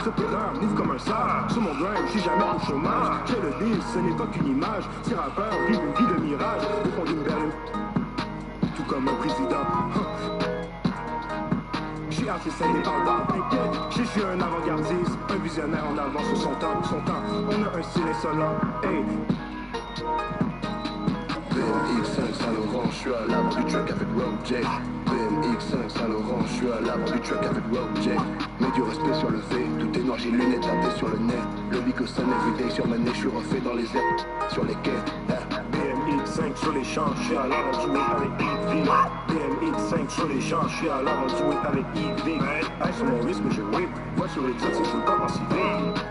Ce pédard move comme un sage. Sur mon grind, je suis jamais au chômage. J'ai le deal, ce n'est pas qu'une image. Ces rappeurs vivent une vie de mirage. Au fond d'une berline, tout comme un président. Je suis artiste indépendant, t'inquiète. Je suis un avant-gardiste, un visionnaire en avance sur son temps. On a un style insolent, hey. BMX5 Saint-Laurent, je suis à l'avant du truck avec Road J. BMX5 Saint-Laurent, je suis à l'avant du truck avec Road J. Mets du respect sur le V, tout est noir, j'ai lunettes tapées sur le nez. Le Big Sun everyday sur ma nez, je suis refait dans les airs, sur les quais. BMX5 sur les champs, je suis à l'avant du whip avec EV. BMX5 sur les champs, je suis à l'avant du whip avec EV. Hey, sur mon risque, je whip. Moi sur les exotiques, je veux pas penser vite.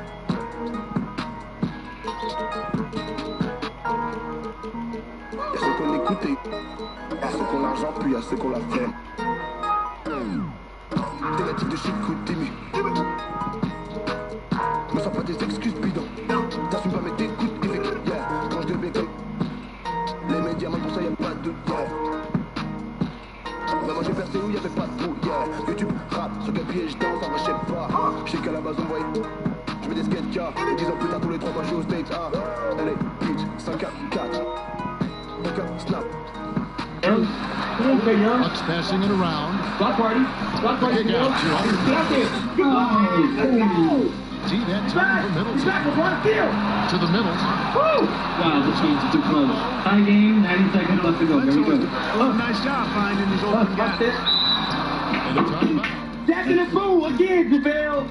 Y'a ceux qu'on écoute et y'a ceux qu'on l'argent, puis y'a ceux qu'on la flemme. T'es la type de shit coup timide. Me sens pas des excuses bidons. T'assumes pas mais t'écoutes effectivement. Yeah. Quand je deviens comme les médias, man, pour ça y'a pas de doute. Yeah. Mais moi j'ai percé où y'avait pas de trou. Yeah. YouTube, rap, sur quel pied je danse, ça va, je sais pas. Je sais qu'à la base on voyait. Je mets des skate cars. Et 10 ans plus tard, tous les 3 mois je suis au stage. Ah, LA, Beach, 5-4. Snap. Bucks passing it around. Block party. Kick out to him. See that time for Middleton. To the middle. Wow, the change is too close. Tie game, 90 seconds left to go. Very good. Oh, nice job finding his open guy. And a timeout. Jacking the fool again, JaVale.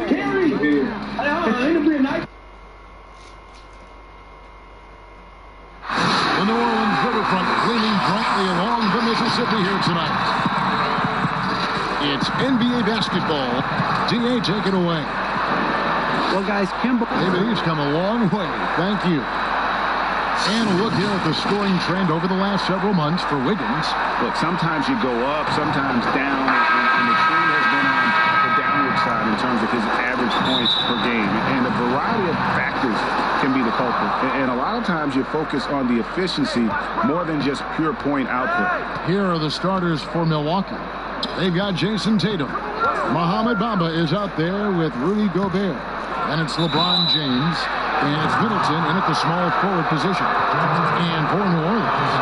Carry. It'll be a nice. The New Orleans riverfront gleaming brightly along the Mississippi here tonight. It's NBA basketball. DA, take it away. Well, guys, Kimbo. Maybe he's come a long way. Thank you. And a look here at the scoring trend over the last several months for Wiggins. Look, sometimes you go up, sometimes down, and the trend has been on the downward side in terms of his average points per game. And a variety of factors can be the culprit. And a lot of times you focus on the efficiency more than just pure point output. Here are the starters for Milwaukee. They've got Jason Tatum. Mohamed Bamba is out there with Rudy Gobert. And it's LeBron James. And it's Middleton in at the small forward position. And for New Orleans,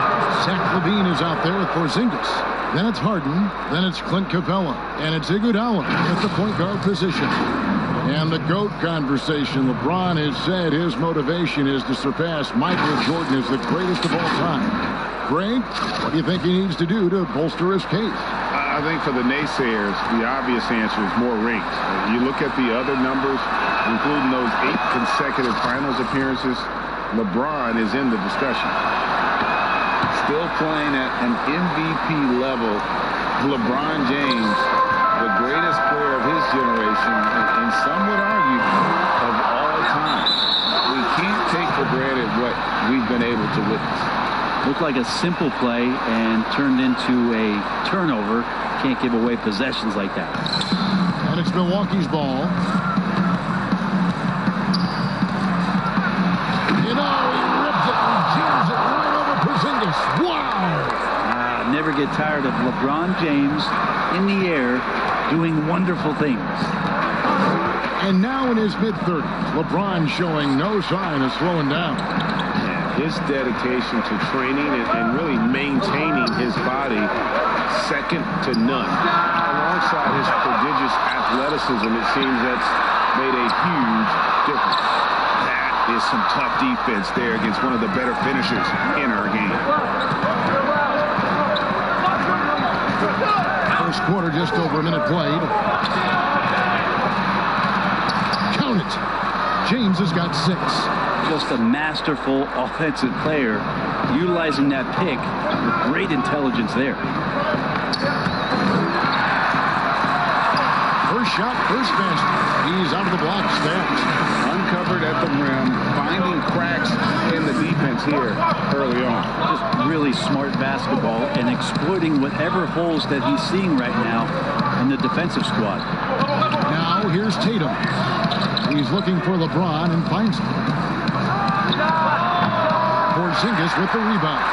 Zach LaVine is out there with Porzingis. Then it's Harden. Then it's Clint Capella. And it's Iguodala at the point guard position. And the GOAT conversation. LeBron has said his motivation is to surpass Michael Jordan as the greatest of all time. Greg, what do you think he needs to do to bolster his case? I think for the naysayers, the obvious answer is more rings. You look at the other numbers, including those 8 consecutive finals appearances, LeBron is in the discussion. Still playing at an MVP level, LeBron James, the greatest player of his generation, and some would argue of all time. We can't take for granted what we've been able to witness. Looked like a simple play and turned into a turnover. Can't give away possessions like that. And it's Milwaukee's ball. You know, he ripped it and jams it right over Porzingis. Wow! Never get tired of LeBron James in the air doing wonderful things. And now in his mid-30s, LeBron showing no sign of slowing down. His dedication to training and really maintaining his body, second to none. Alongside his prodigious athleticism, it seems that's made a huge difference. That is some tough defense there against one of the better finishers in our game. First quarter, just over a minute played. Count it. James has got 6. Just a masterful offensive player, utilizing that pick with great intelligence there. First shot, first basket. He's out of the block, Stats. Uncovered at the rim, finding cracks in the defense here early on. Just really smart basketball and exploiting whatever holes that he's seeing right now in the defensive squad. Now here's Tatum. He's looking for LeBron and finds him. Porzingis with the rebound.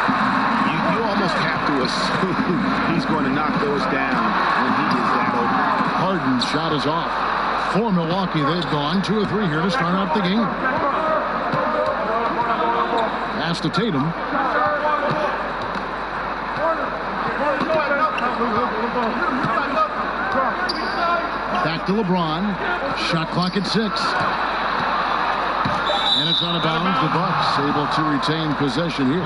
You almost have to assume he's going to knock those down when he is that open. Harden's shot is off. For Milwaukee, they've gone 2 of 3 here to start out the game. Pass to Tatum. Back to LeBron. Shot clock at 6. And it's out of bounds. The Bucks able to retain possession here.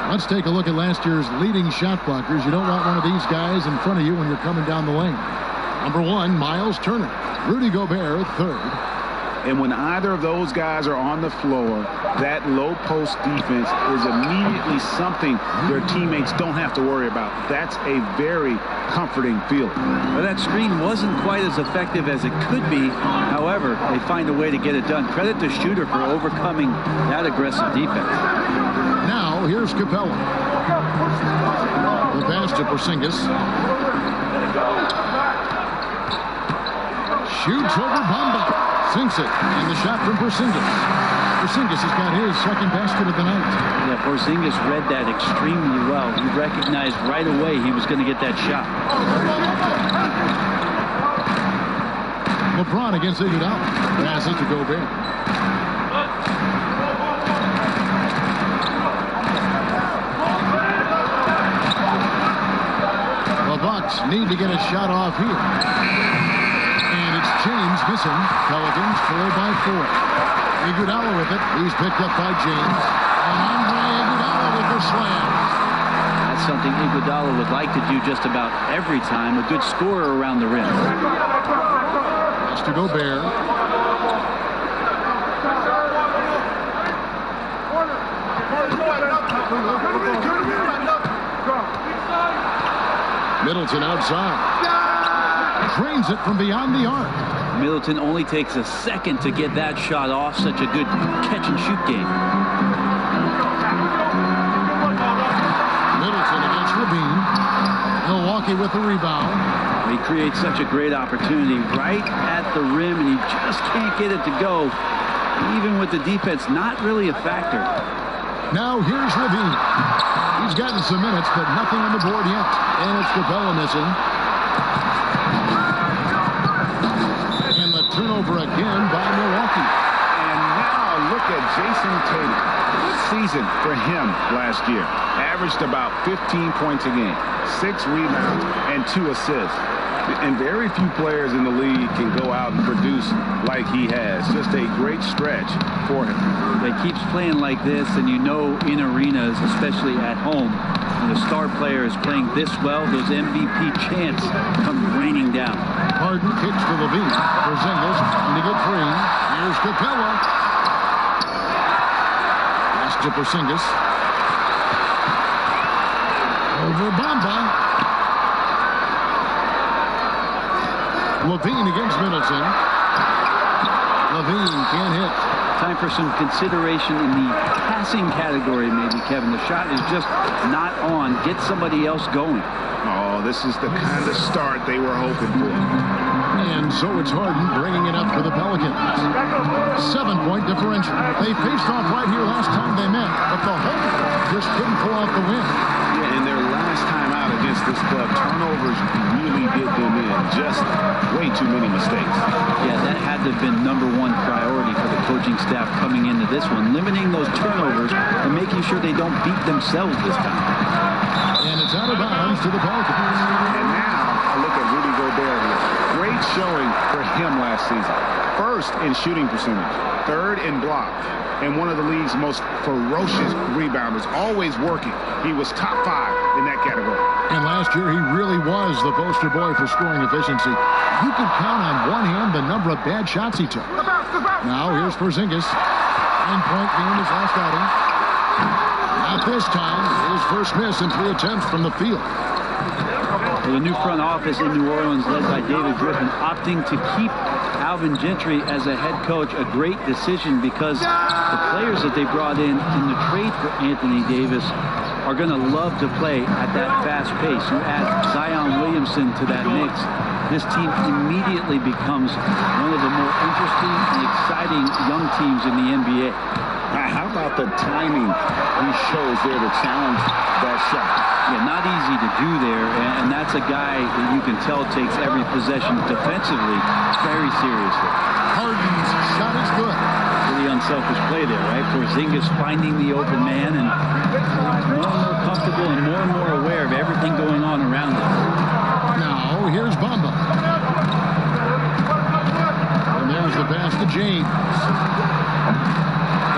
Let's take a look at last year's leading shot blockers. You don't want one of these guys in front of you when you're coming down the lane. Number 1, Miles Turner. Rudy Gobert, 3rd. And when either of those guys are on the floor, that low post defense is immediately something their teammates don't have to worry about. That's a very comforting feeling. Well, that screen wasn't quite as effective as it could be. However, they find a way to get it done. Credit to Shooter for overcoming that aggressive defense. Now, here's Capella. The pass to Porzingis. Shoots over Bamba. Sinks it. And the shot from Porzingis. Porzingis has got his second basket of the night. Yeah, Porzingis read that extremely well. He recognized right away he was going to get that shot. LeBron against Iguodala. Pass it to Gobert. The Bucks need to get a shot off here. And it's James missing. Pelicans trail by 4. Iguodala with it. He's picked up by James. And Andre Iguodala with the slam. That's something Iguodala would like to do just about every time. A good scorer around the rim. Pass to Gobert. Middleton outside. Drains it from beyond the arc. Middleton only takes a second to get that shot off. Such a good catch and shoot game. Middleton against Levine. Milwaukee with the rebound. He creates such a great opportunity right at the rim, and he just can't get it to go. Even with the defense not really a factor. Now here's Levine. He's gotten some minutes, but nothing on the board yet. And it's Capella missing. And the turnover again by Milwaukee. And now look at Jason Tatum. Season for him last year. Averaged about 15 points a game, 6 rebounds, and 2 assists. And very few players in the league can go out and produce like he has. Just a great stretch for him. He keeps playing like this, and you know in arenas, especially at home, when the star player is playing this well, those MVP chants come raining down. Harden kicks to Levine. Porzingis trying to get free. Here's Capella. Pass to Porzingis. Over Bamba. Levine against Middleton. Levine can't hit. Time for some consideration in the passing category, maybe, Kevin. The shot is just not on. Get somebody else going. Oh, this is the kind of start they were hoping for. And so it's Harden bringing it up for the Pelicans. 7-point differential. They faced off right here last time they met, but the Hawks just couldn't pull out the win. Yeah, in their last time out against this club, turnovers really did them in. Just way too many mistakes. Yeah, that had to have been #1 priority for the coaching staff coming into this one. Limiting those turnovers and making sure they don't beat themselves this time. And it's out of bounds to the Pelicans. And now, a look at Rudy Gobert here. Great showing for him last season. First in shooting percentage, 3rd in blocks, and one of the league's most ferocious rebounders, always working. He was top 5 in that category. And last year, he really was the poster boy for scoring efficiency. You could count on one hand the number of bad shots he took. Now, here's Porzingis. 9-point game his last outing. Not this time. His first miss in 3 attempts from the field. The new front office in New Orleans, led by David Griffin, opting to keep Alvin Gentry as a head coach. A great decision, because the players that they brought in the trade for Anthony Davis are going to love to play at that fast pace. You add Zion Williamson to that mix, this team immediately becomes one of the more interesting and exciting young teams in the NBA. How about the timing he shows there to challenge that shot? Yeah, not easy to do there, and that's a guy that you can tell takes every possession defensively very seriously. Harden's shot is good. Pretty unselfish play there, right? Porzingis finding the open man and more comfortable and more aware of everything going on around him. Now, here's Bamba. And there's the pass to James.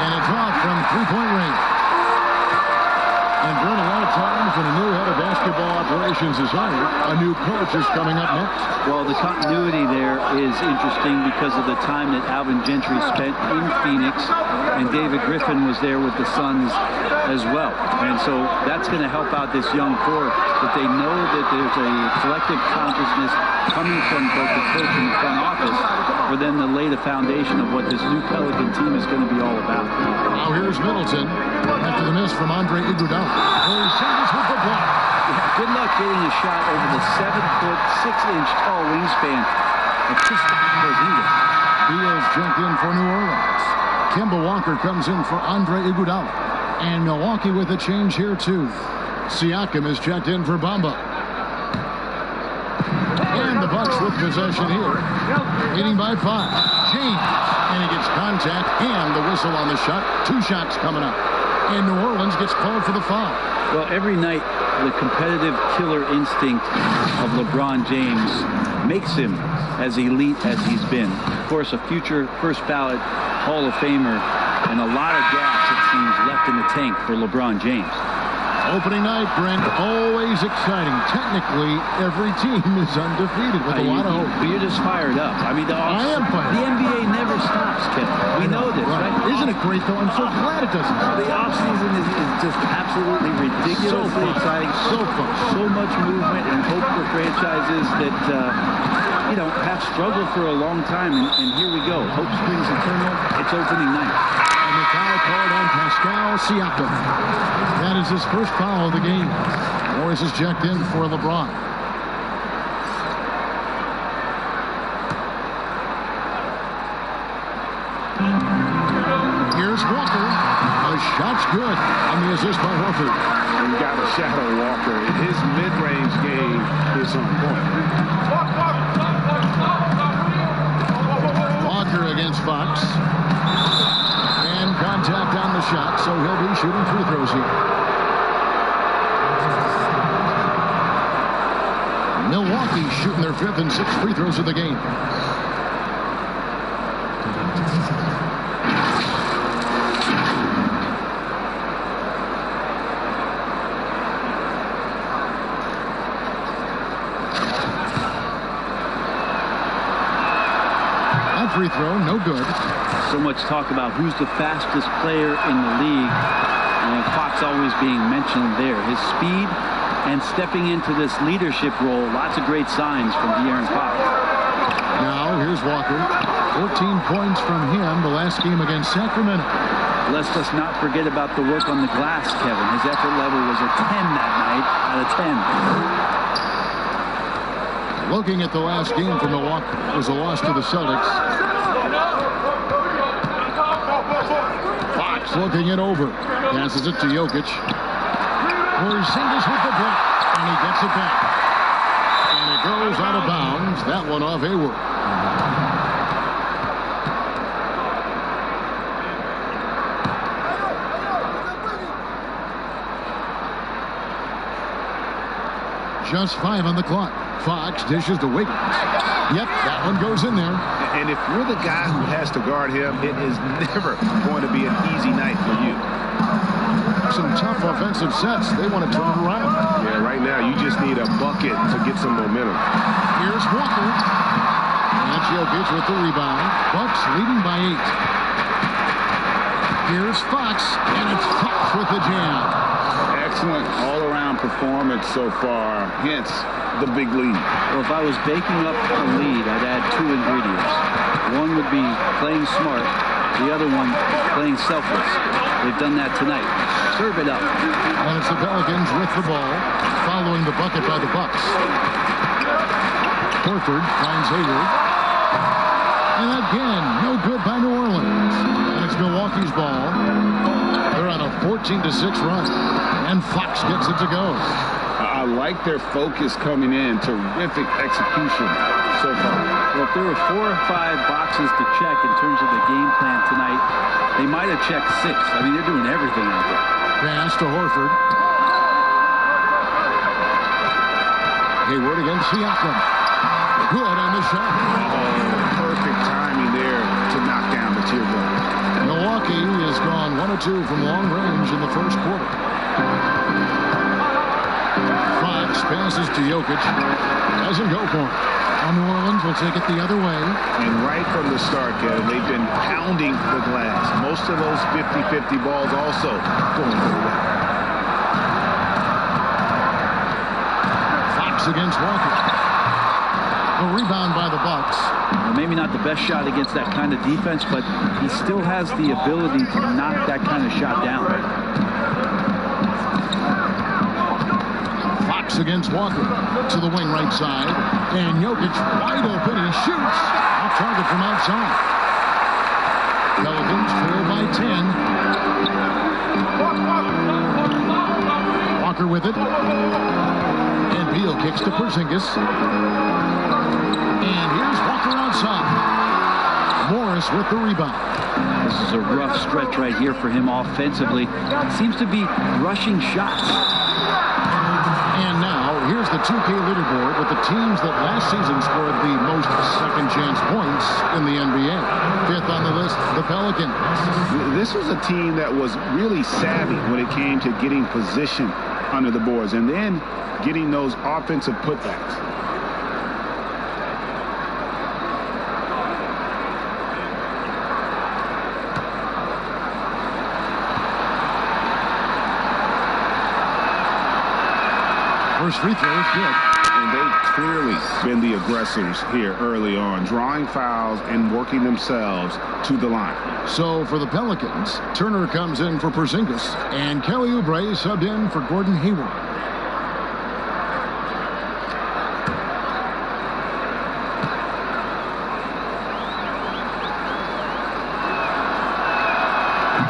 And it's off from three-point range. And Brent, a lot of times when a new head of basketball operations is hired, a new coach is coming up next. Well, the continuity there is interesting because of the time that Alvin Gentry spent in Phoenix, and David Griffin was there with the Suns as well. And so that's going to help out this young core, that they know that there's a collective consciousness coming from both the coach and the front office for them to lay the foundation of what this new Pelican team is going to be all about. Now here's Middleton after the miss from Andre Iguodala. Porzingis with the block. Yeah, good luck getting a shot over the 7-foot, 6-inch tall wingspan of Porzingis. He has jumped in for New Orleans. Kemba Walker comes in for Andre Iguodala. And Milwaukee with a change here too. Siakam is checked in for Bamba. And the Bucks with possession here. Leading by 5. James. And he gets contact and the whistle on the shot. 2 shots coming up. And New Orleans gets called for the foul. Well, every night, the competitive killer instinct of LeBron James makes him as elite as he's been. Of course, a future first ballot Hall of Famer, and a lot of gas, it seems, left in the tank for LeBron James. Opening night, Brent, always exciting. Technically, every team is undefeated with a lot of hope. But you're just fired up. I mean, I am fired the up. NBA never stops, Kevin. We know this, right? Isn't it great, though? I'm so glad it doesn't stop. The offseason is just absolutely ridiculously exciting. So fun. So much movement and hope for franchises that, have struggled for a long time. And here we go. Hope springs eternal. It's opening night. And the foul called on Pascal Siakam. That is his first foul of the game. Morris is checked in for LeBron. Here's Walker. The shot's good. And the assist by Horford. You got to shadow Walker. His mid-range game is on point. Walker against Fox. And contact on the shot, so he'll be shooting free throws here. Milwaukee shooting their 5th and 6th free throws of the game. That free throw, no good. So much talk about who's the fastest player in the league. And Fox always being mentioned there. His speed and stepping into this leadership role. Lots of great signs from De'Aaron Fox. Now, here's Walker. 14 points from him the last game against Sacramento. Let's just not forget about the work on the glass, Kevin. His effort level was a 10 that night out of 10. Looking at the last game for Milwaukee, it was a loss to the Celtics. Fox looking it over. Passes it to Jokic. Porzingis with the block, and he gets it back. And it goes out of bounds. That one off Hayward. Just 5 on the clock. Fox dishes to Wiggins. Yep, that one goes in there. And if you're the guy who has to guard him, it is never going to be an easy night for you. Some tough offensive sets. They want to turn it around. Yeah, right now you just need a bucket to get some momentum. Here's Walker. And Jokic with the rebound. Bucks leading by 8. Here's Fox, and it's Fox with the jam. Excellent all-around performance so far, hence the big lead. Well, if I was baking up a lead, I'd add 2 ingredients. One would be playing smart. The other one, playing selfless. They've done that tonight. Serve it up. And it's the Pelicans with the ball, following the bucket by the Bucks. Horford finds Hayward. And again, no good by New Orleans. And it's Milwaukee's ball. They're on a 14-6 run. And Fox gets it to go. I like their focus coming in. Terrific execution so far. Well, if there were 4 or 5 boxes to check in terms of the game plan tonight, they might have checked 6. I mean, they're doing everything out there. Pass to Horford. Hayward against Siakam. Good on the shot. Perfect timing there to knock down the teardrop. Milwaukee has gone 1 of 2 from long range in the first quarter. Fox passes to Jokic. Doesn't go for it. New Orleans will take it the other way. And right from the start, Kevin, they've been pounding the glass. Most of those 50-50 balls also going their way. Fox against Walker. The rebound by the Bucks. Well, maybe not the best shot against that kind of defense, but he still has the ability to knock that kind of shot down. Fox against Walker to the wing right side. And Jokic wide open. He shoots. Off target from outside. Pelicans trail by 10. Walker with it. And Beal kicks to Porzingis. And here's Walker outside. Morris with the rebound. This is a rough stretch right here for him offensively. Seems to be rushing shots. And now, here's the 2K leaderboard with the teams that last season scored the most second-chance points in the NBA. 5th on the list, the Pelicans. This was a team that was really savvy when it came to getting position under the boards and then getting those offensive putbacks. First free throw is good. And they've clearly been the aggressors here early on, drawing fouls and working themselves to the line. So for the Pelicans, Turner comes in for Porzingis, and Kelly Oubre subbed in for Gordon Hayward.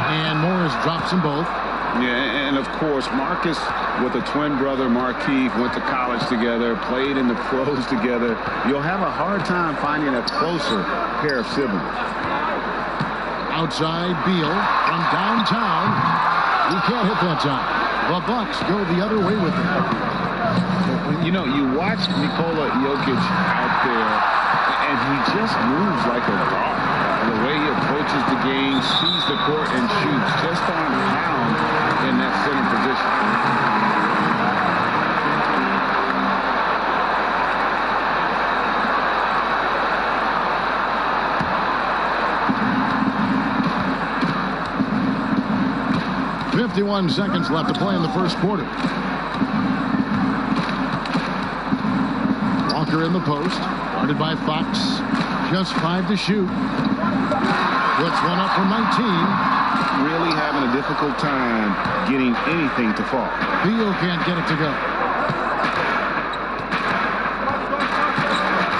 And Morris drops them both. Yeah, and of course, Marcus with a twin brother, Markieff, went to college together, played in the pros together. You'll have a hard time finding a closer pair of siblings. Outside, Beal from downtown. He can't hit that time. The Bucks go the other way with it. You know, you watch Nikola Jokic out there, and he just moves like a dog. The way he approaches the game, sees the court, and shoots just on pound in that center position. .51 seconds left to play in the first quarter. Walker in the post, guarded by Fox. Just 5 to shoot. Puts one up from 19. Really having a difficult time getting anything to fall. Beal can't get it to go.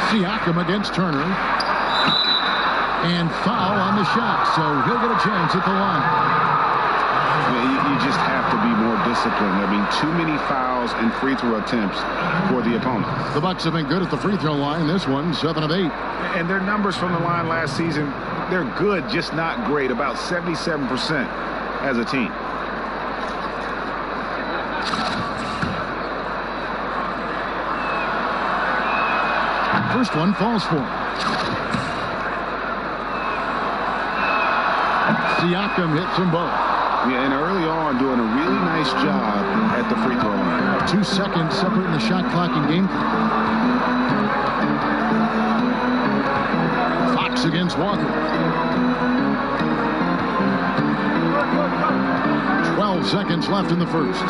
Siakam against Turner. And foul on the shot, so he'll get a chance at the line. You just have to be more disciplined. I mean, too many fouls and free throw attempts for the opponent. The Bucks have been good at the free throw line. This one, 7 of 8. And their numbers from the line last season, they're good, just not great. About 77% as a team. First one falls for him. Siakam hits them both. Yeah, and early on doing a really nice job at the free throw line. 2 seconds separating the shot clock and game clock. Fox against Walker. 12 seconds left in the first.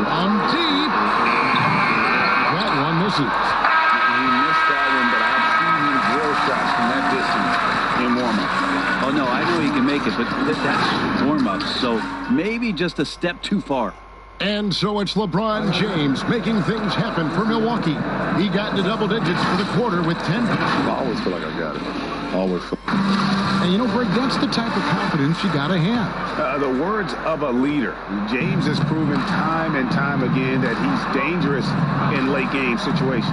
On deep. That one misses. He missed that one, but I've seen him drill shots from that distance in warm-up. Oh, no, I know he can make it, but that's warm-up, so maybe just a step too far. And so it's LeBron James making things happen for Milwaukee. He got into double digits for the quarter with 10. I always feel like I got it. Always. And you know, Greg, that's the type of confidence you got to have. The words of a leader. James has proven time and time again that he's dangerous in late game situations.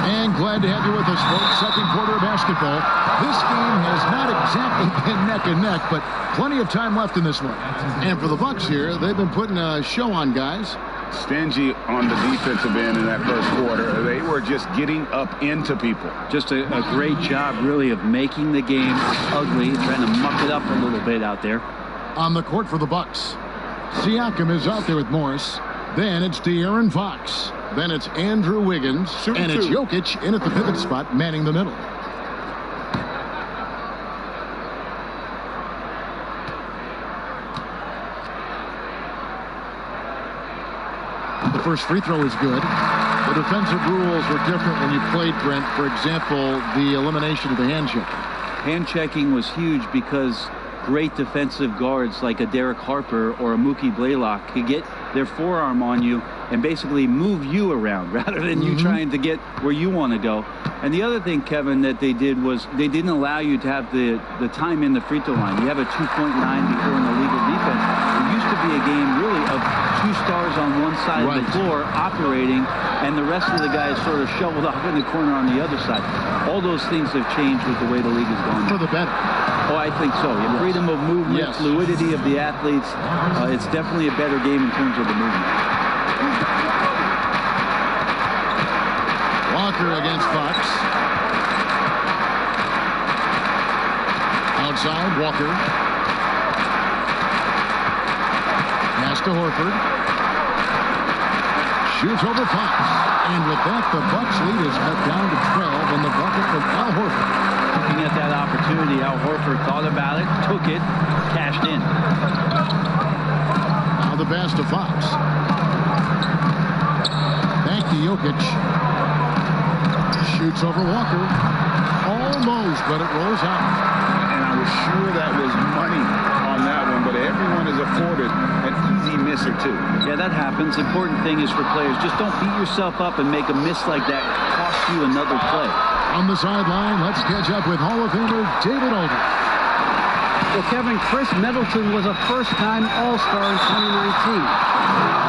And glad to have you with us, folks. Second quarter of basketball. This game has not exactly been neck and neck, but plenty of time left in this one. And for the Bucks here, they've been putting a show on, guys. Stingy on the defensive end in that first quarter. They were just getting up into people. Just a great job, really, of making the game ugly, trying to muck it up a little bit out there. On the court for the Bucks, Siakam is out there with Morris. Then it's De'Aaron Fox. Then it's Andrew Wiggins. And it's Jokic in at the pivot spot, manning the middle. The first free throw is good. The defensive rules were different when you played, Brent. For example, the elimination of the hand check. Hand checking was huge because great defensive guards like a Derek Harper or a Mookie Blaylock could get their forearm on you and basically move you around rather than you trying to get where you want to go. And the other thing, Kevin, that they did was they didn't allow you to have the time in the free throw line. You have a 2.9 before in the legal defense. It used to be a game really of two stars on one side of the floor operating, and the rest of the guys sort of shoveled off in the corner on the other side. All those things have changed with the way the league is going. For the better. Oh, I think so. Yeah, freedom of movement, fluidity of the athletes. It's definitely a better game in terms of the movement. Walker against Fox. Outside, Walker. Pass to Horford. Shoots over Fox. And with that, the Bucks lead is cut down to 12 on the bucket from Al Horford. Looking at that opportunity, Al Horford thought about it, took it, cashed in. Now the pass to Fox. Back to Jokic. Shoots over Walker. Almost, but it rolls out. And I was sure that was money on that one, but everyone is afforded an easy miss or two. Yeah, that happens. Important thing is for players, just don't beat yourself up and make a miss like that cost you another play. On the sideline, let's catch up with Hall of Famer David Aldridge. Well, Kevin, Chris Middleton was a first-time All-Star in 2019.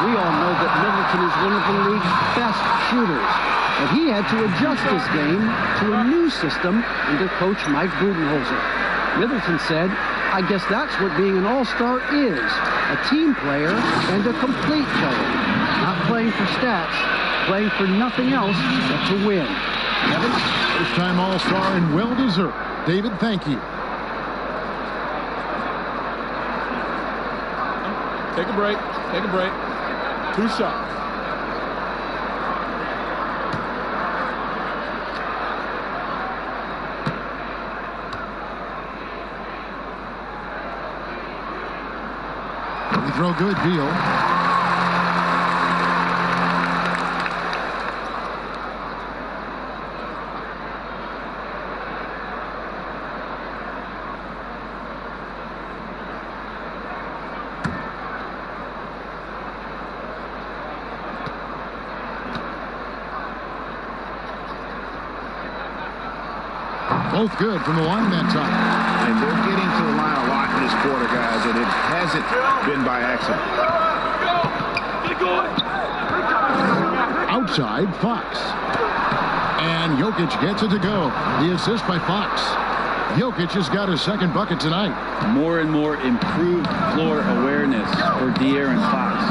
We all know that Middleton is one of the league's best shooters. But he had to adjust his game to a new system under coach Mike Budenholzer. Middleton said, I guess that's what being an all-star is, a team player and a complete player. Not playing for stats, playing for nothing else but to win. Kevin, first-time all-star and well-deserved. David, thank you. Take a break. Take a break. 2 shots. Throw good, Beal. Both good from the line that time. And they're getting to the line a lot in this quarter, guys, and it hasn't been by accident. Outside, Fox. And Jokic gets it to go. The assist by Fox. Jokic has got his second bucket tonight. More and more improved floor awareness for De'Aaron Fox.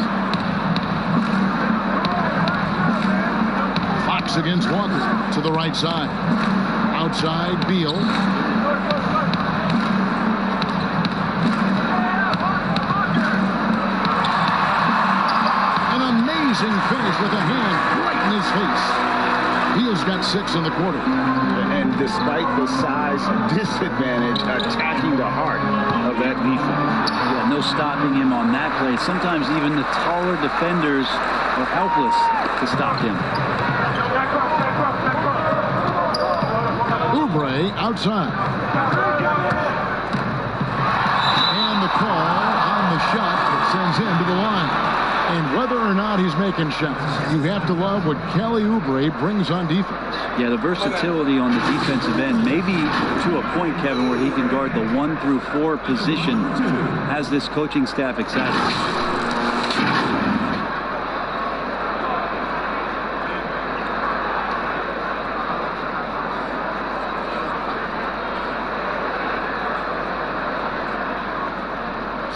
Fox against Walker to the right side. Outside, Beal. An amazing finish with a hand right in his face. Beal's got 6 in the quarter. And despite the size disadvantage, attacking the heart of that defense. Yeah, no stopping him on that play. Sometimes even the taller defenders are helpless to stop him. Oubre outside. And the call on he's making shots. You have to love what Kelly Oubre brings on defense. Yeah, the versatility on the defensive end, maybe to a point, Kevin, where he can guard the 1 through 4 position, has this coaching staff excited.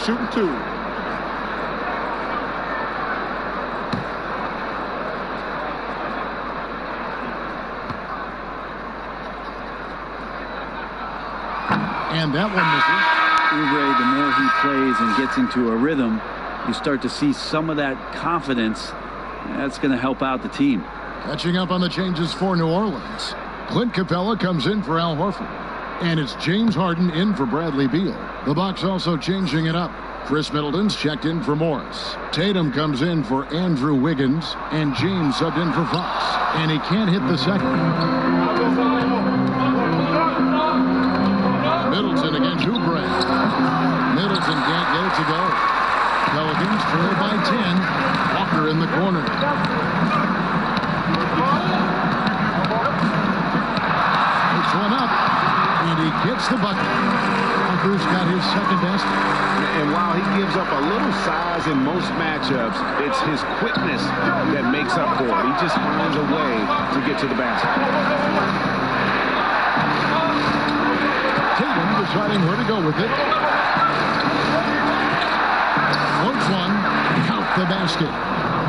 Shooting 2. And that one misses. Oubre, the more he plays and gets into a rhythm, you start to see some of that confidence. That's going to help out the team. Catching up on the changes for New Orleans. Clint Capella comes in for Al Horford. And it's James Harden in for Bradley Beal. The Bucks also changing it up. Chris Middleton's checked in for Morris. Tatum comes in for Andrew Wiggins. And James subbed in for Fox. And he can't hit the second. Middleton against Oubre. Middleton can't get it to go. Pelicans trail by 10. Walker in the corner. Puts one up. And he gets the bucket. Walker's got his second best. And while he gives up a little size in most matchups, it's his quickness that makes up for it. He just finds a way to get to the basket. Tatum deciding where to go with it. Floats one. Count the basket.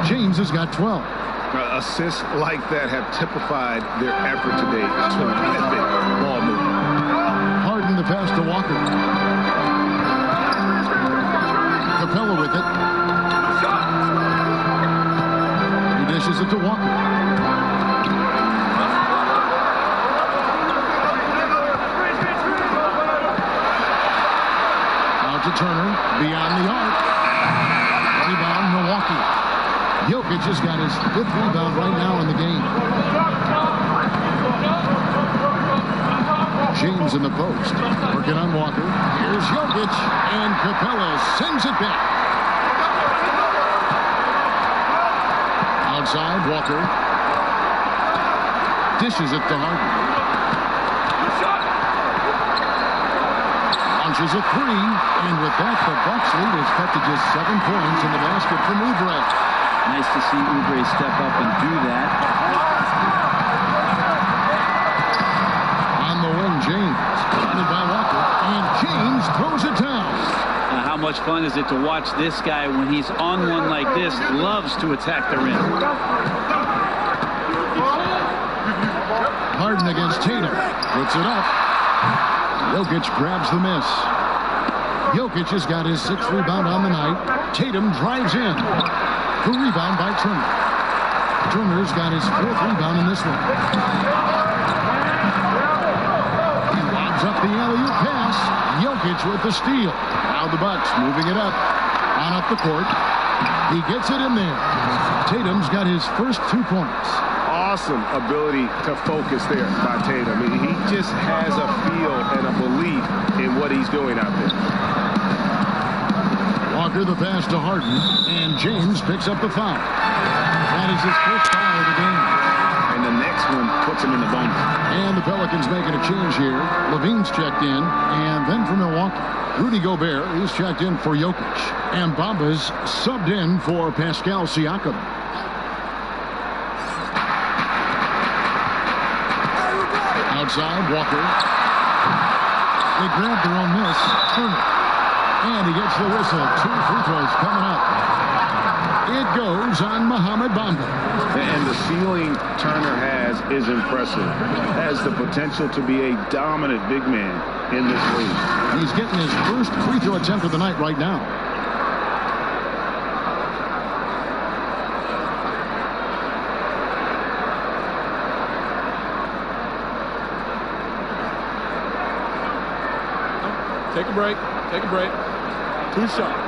James has got 12. Assists like that have typified their effort today. Terrific ball movement. Harden the pass to Walker. Capella with it. He dishes it to Walker. Out to Turner. Beyond the arc. Rebound Milwaukee. Jokic has got his 5th rebound right now in the game. James in the post. Working on Walker. Here's Jokic. And Capella sends it back. Outside, Walker. Dishes it to Harden. Launches a 3. And with that, the Bucks lead is cut to just 7 points in the basket from Oubre. Nice to see Oubre step up and do that. On the wing, James. Spotted by Walker. And James throws it down. How much fun is it to watch this guy when he's on one like this? Loves to attack the rim. Harden against Tatum. Puts it up. Jokic grabs the miss. Jokic has got his 6th rebound on the night. Tatum drives in. The rebound by Turner. Turner's got his 4th rebound in this one. He lobs up the alley-oop pass. Jokic with the steal. Now the Bucks moving it up. On up the court. He gets it in there. Tatum's got his first 2 points. Awesome ability to focus there by Tatum. I mean, he just has a feel and a belief in what he's doing out there. Walker the pass to Harden, and James picks up the foul. That is his 1st foul of the game. And the next one puts him in the bonus. And the Pelicans making a change here. Levine's checked in, and then for Milwaukee, Rudy Gobert is checked in for Jokic. And Bamba's subbed in for Pascal Siakam. Outside, Walker. They grab their own miss. Turner. And he gets the whistle. 2 free throws coming up. It goes on Mohamed Bamba. And the ceiling Turner has is impressive. Has the potential to be a dominant big man in this league. He's getting his first free throw attempt of the night right now. Take a break. Take a break. 2 shots.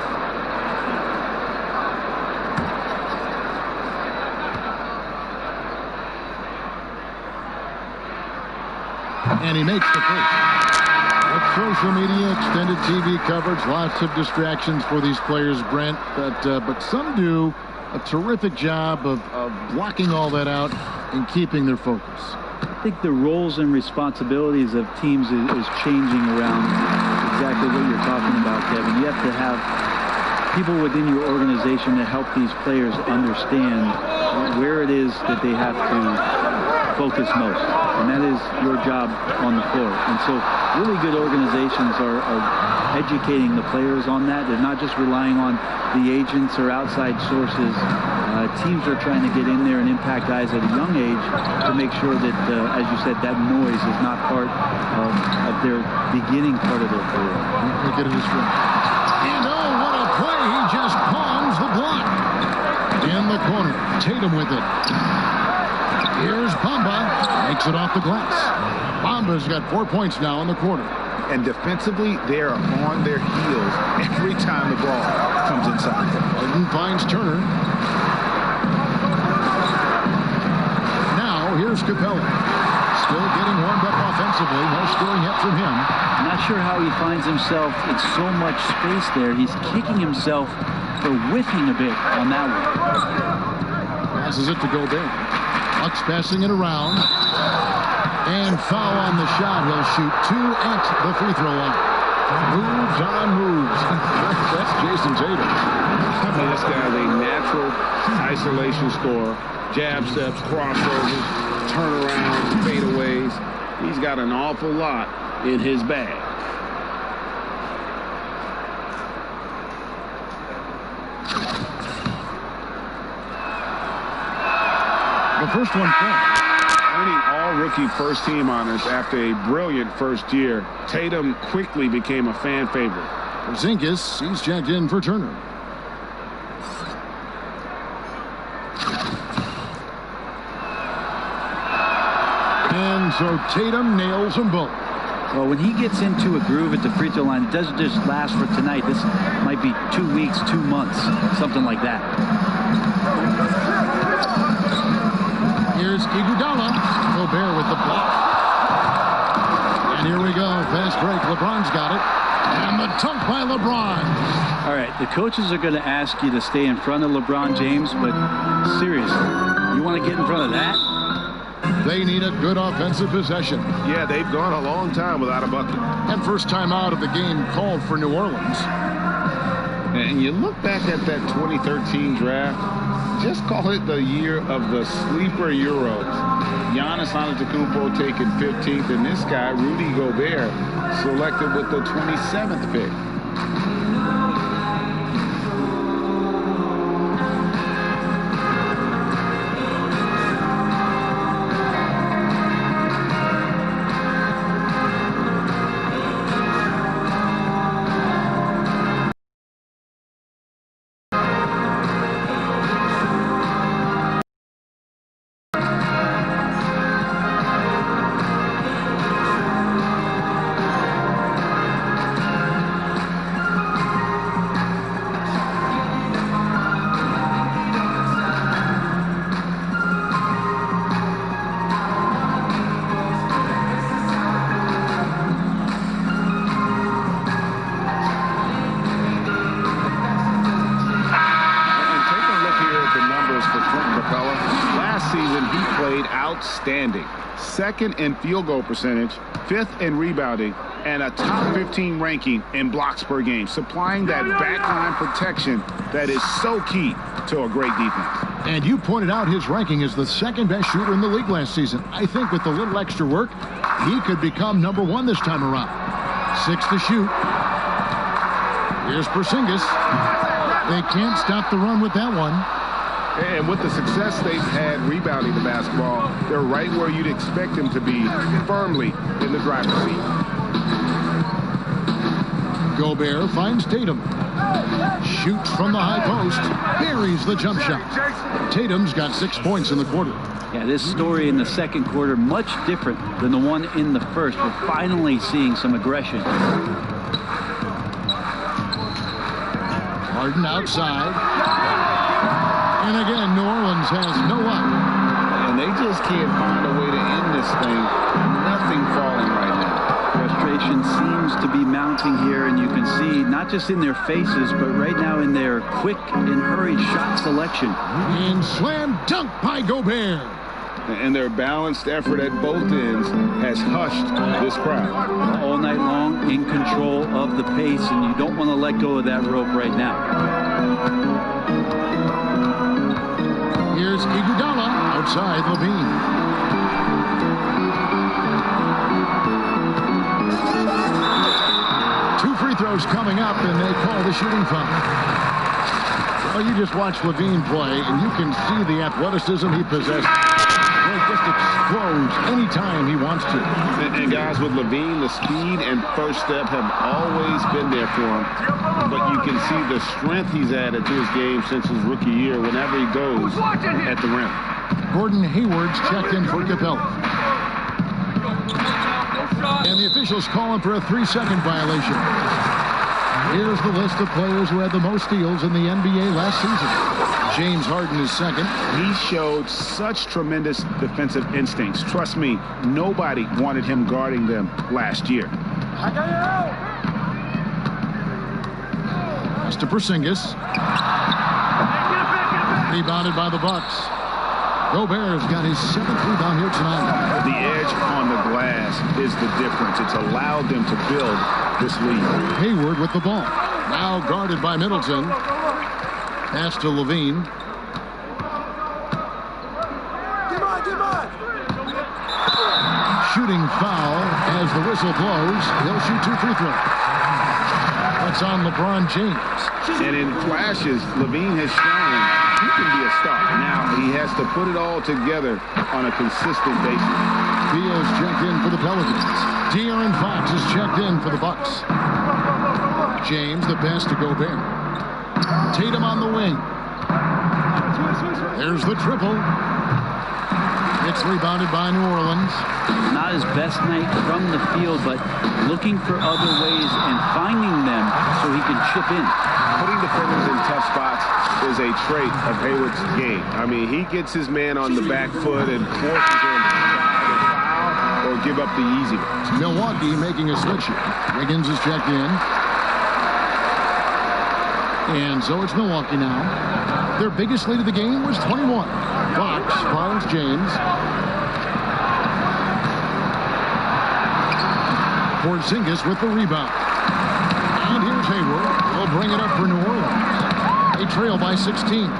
And he makes the first. With social media, extended TV coverage, lots of distractions for these players, Brent. But some do a terrific job of blocking all that out and keeping their focus. I think the roles and responsibilities of teams is changing around exactly what you're talking about, Kevin. You have to have people within your organization to help these players understand where it is that they have to focus most, and that is your job on the floor. And so really good organizations are educating the players on that. They're not just relying on the agents or outside sources. Teams are trying to get in there and impact guys at a young age to make sure that, as you said, that noise is not part of their beginning part of their career. Look at his friend. And oh, what a play. He just palms the block. In the corner, Tatum with it. Here's Bamba. Makes it off the glass. Bamba's got 4 points now in the quarter. And defensively, they are on their heels every time the ball comes inside. Harden finds Turner. Now, here's Capella. Still getting warmed up offensively. No scoring hit from him. I'm not sure how he finds himself in so much space there. He's kicking himself for whiffing a bit on that one. Passes it to Gobert. Bucks passing it around. And foul on the shot. He'll shoot 2 at the free throw line. Moves on moves. That's Jason Tatum. I mean, this guy's a natural isolation scorer. Jab steps, crossovers, turnarounds, fadeaways. He's got an awful lot in his bag. The first one falls. Earning all-rookie first-team honors after a brilliant first year, Tatum quickly became a fan favorite. Porzingis, he's checked in for Turner. And so Tatum nails them both. Well, when he gets into a groove at the free throw line, it doesn't just last for tonight. This might be 2 weeks, 2 months, something like that. Here's Iguodala. Gobert with the block. And here we go. Fast break. LeBron's got it. And the dunk by LeBron. All right, the coaches are going to ask you to stay in front of LeBron James, but seriously, you want to get in front of that? They need a good offensive possession. Yeah, they've gone a long time without a bucket. And first time out of the game called for New Orleans. And you look back at that 2013 draft, just call it the year of the sleeper Euros. Giannis Antetokounmpo taken 15th, and this guy, Rudy Gobert, selected with the 27th pick. Outstanding. Second in field goal percentage, 5th in rebounding, and a top 15 ranking in blocks per game, supplying that backline protection that is so key to a great defense. And you pointed out his ranking as the second best shooter in the league last season. I think with a little extra work, he could become #1 this time around. 6 to shoot. Here's Porzingis. They can't stop the run with that one. And with the success they've had rebounding the basketball, they're right where you'd expect them to be, firmly in the driver's seat. Gobert finds Tatum. Shoots from the high post. Buries the jump shot. Tatum's got 6 points in the quarter. Yeah, this story in the second quarter, much different than the one in the first. We're finally seeing some aggression. Harden outside. And again, New Orleans has no up. And they just can't find a way to end this thing. Nothing falling right now. frustration seems to be mounting here, and you can see not just in their faces, but right now in their quick and hurried shot selection. And slam dunk by Gobert. And their balanced effort at both ends has hushed this crowd. All night long, in control of the pace, and you don't want to let go of that rope right now. Here's Iguodala outside Levine. Two free throws coming up, and they call the shooting foul. Well, you just watch Levine play, and you can see the athleticism he possesses. He just explodes anytime he wants to. And guys, with Levine, the speed and first step have always been there for him. But you can see the strength he's added to his game since his rookie year whenever he goes at the rim. Gordon Hayward's checked in for Capella. And the officials calling for a 3-second violation. Here's the list of players who had the most steals in the NBA last season. James Harden is second. He showed such tremendous defensive instincts. Trust me, nobody wanted him guarding them last year. Pass to Porzingis. Rebounded by the Bucks. Gobert's got his 7th rebound here tonight. The edge on the glass is the difference. It's allowed them to build this lead. Hayward with the ball. Now guarded by Middleton. Pass to Levine. Shooting foul as the whistle blows. He'll shoot 2 free throws. That's on LeBron James. And in flashes, Levine has shown he can be a star. Now he has to put it all together on a consistent basis. Beal's checked in for the Pelicans. De'Aaron Fox is checked in for the Bucks. James, the pass to Gobert. Tatum on the wing. There's the triple. It's rebounded by New Orleans. Not his best night from the field, but looking for other ways and finding them so he can chip in. Putting defenders in tough spots is a trait of Hayward's game. I mean, he gets his man on the back foot and forces him to foul or give up the easy ones. Milwaukee making a switch here. Wiggins is checked in. And so it's Milwaukee now. Their biggest lead of the game was 21. Fox finds James. Porzingis with the rebound. And here's Hayward. He'll bring it up for New Orleans. They trail by 16.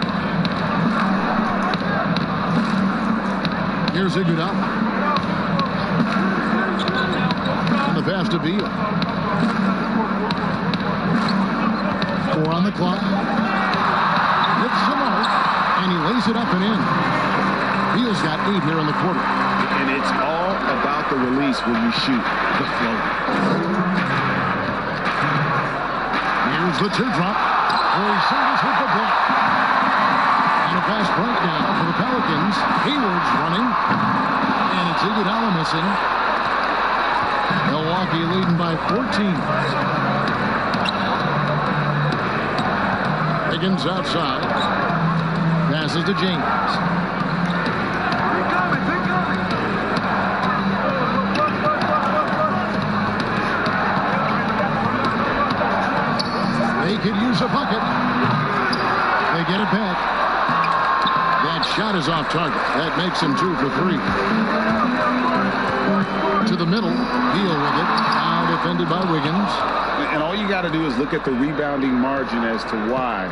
Here's Iguodala. And the pass to Beal. 4 on the clock. Hits the mark, and he lays it up and in. Beal's got 8 here in the quarter. And it's all about the release when you shoot the float. Here's the teardrop. Porzingis with the block. And a fast breakdown for the Pelicans. Hayward's running. And it's Iguodala missing. Milwaukee leading by 14. Wiggins outside. Passes to James. They could use a bucket. They get it back. That shot is off target. That makes him 2 for 3. To the middle. Deal with it. Now defended by Wiggins. And all you got to do is look at the rebounding margin as to why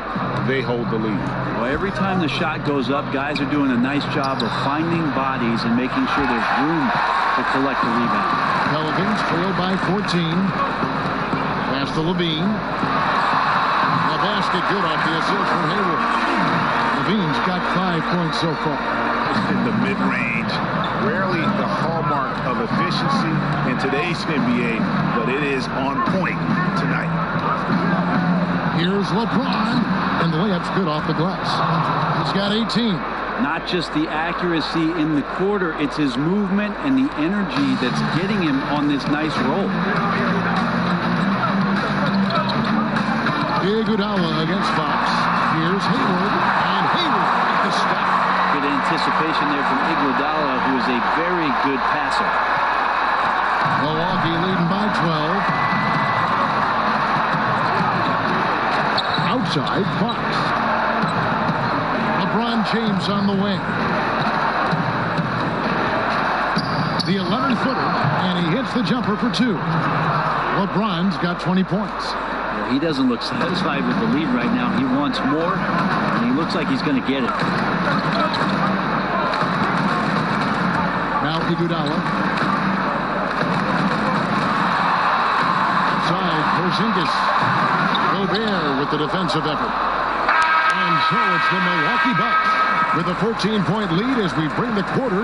they hold the lead. Well, every time the shot goes up, guys are doing a nice job of finding bodies and making sure there's room to collect the rebound. Pelicans trailed by 14. Pass to Levine. The basket good off the assist from Hayward. Levine's got 5 points so far. In the mid-range, rarely the hallmark of efficiency in today's NBA, but it is on point tonight. Here's LeBron, and the layup's good off the glass. He's got 18. Not just the accuracy in the quarter, it's his movement and the energy that's getting him on this nice roll. Iguodala against Fox. Here's Hayward, and Hayward at the stop. Good anticipation there from Iguodala, who is a very good passer. Milwaukee leading by 12. Outside, Fox. LeBron James on the wing. The 11-footer, and he hits the jumper for 2. LeBron's got 20 points. Yeah, he doesn't look satisfied with the lead right now. He wants more, and he looks like he's going to get it. Now Iguodala. Outside, Porzingis. Gobert with the defensive effort. And so it's the Milwaukee Bucks with a 14-point lead as we bring the quarter.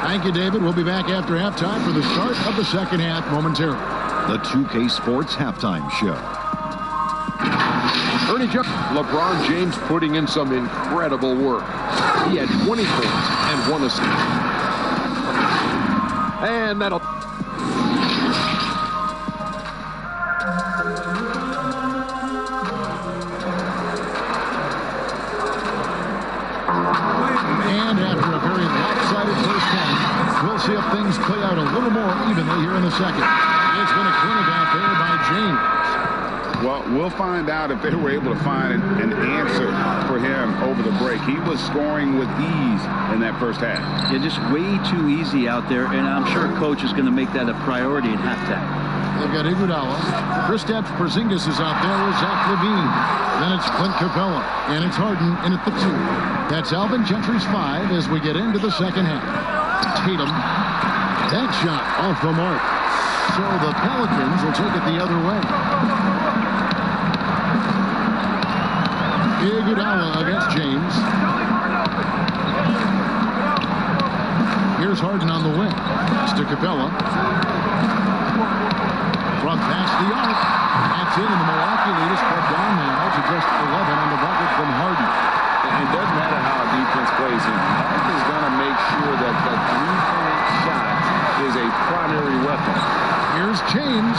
Thank you, David. We'll be back after halftime for the start of the second half momentarily. The 2K Sports Halftime Show. Ernie LeBron James putting in some incredible work. He had 20 points and 1 assist. And that'll... And after a very lopsided first half, we'll see if things play out a little more evenly here in the second. It's been a clinic out there by James. Well, we'll find out if they were able to find an answer for him over the break. He was scoring with ease in that first half. Yeah, just way too easy out there, and I'm sure coach is going to make that a priority at halftime. They've got Iguodala. Kristaps Porzingis is out there with Zach LaVine. Then it's Clint Capella, and it's Harden in at the 2. That's Alvin Gentry's 5 as we get into the second half. Tatum. That shot off the mark. So the Pelicans will take it the other way. Iguodala against James. Here's Harden on the wing. It's to Capella. From past the arc. That's in, and the Milwaukee lead is cut down now to just 11 on the bucket from Harden. It doesn't matter how a defense plays him. Harden is going to make sure that that three-point shot is a primary weapon. Here's James.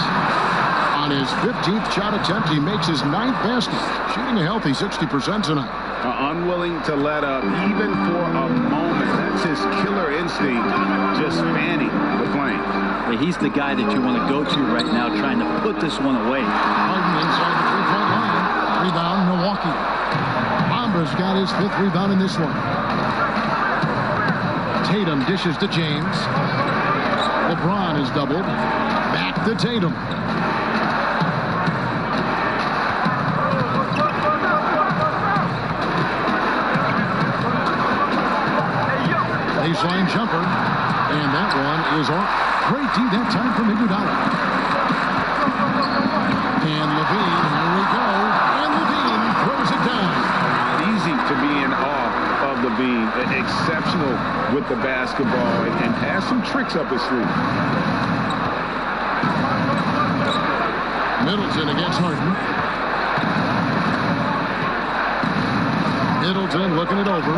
On his 15th shot attempt, he makes his 9th basket. Shooting a healthy 60% tonight. Unwilling to let up even for a moment. That's his killer instinct, just fanning the flames. Yeah, he's the guy that you want to go to right now, trying to put this one away. Harden inside the three-point line. Rebound, Milwaukee. Bomber's got his 5th rebound in this one. Tatum dishes to James. LeBron is doubled. Back to Tatum. Baseline jumper. And that one is off. Great D that time from Iguodala. And LaVine, here we go. And LaVine throws it down. Easy to be in awe of LaVine. Exceptional with the basketball and has some tricks up his sleeve. Middleton against Harden. Middleton looking it over.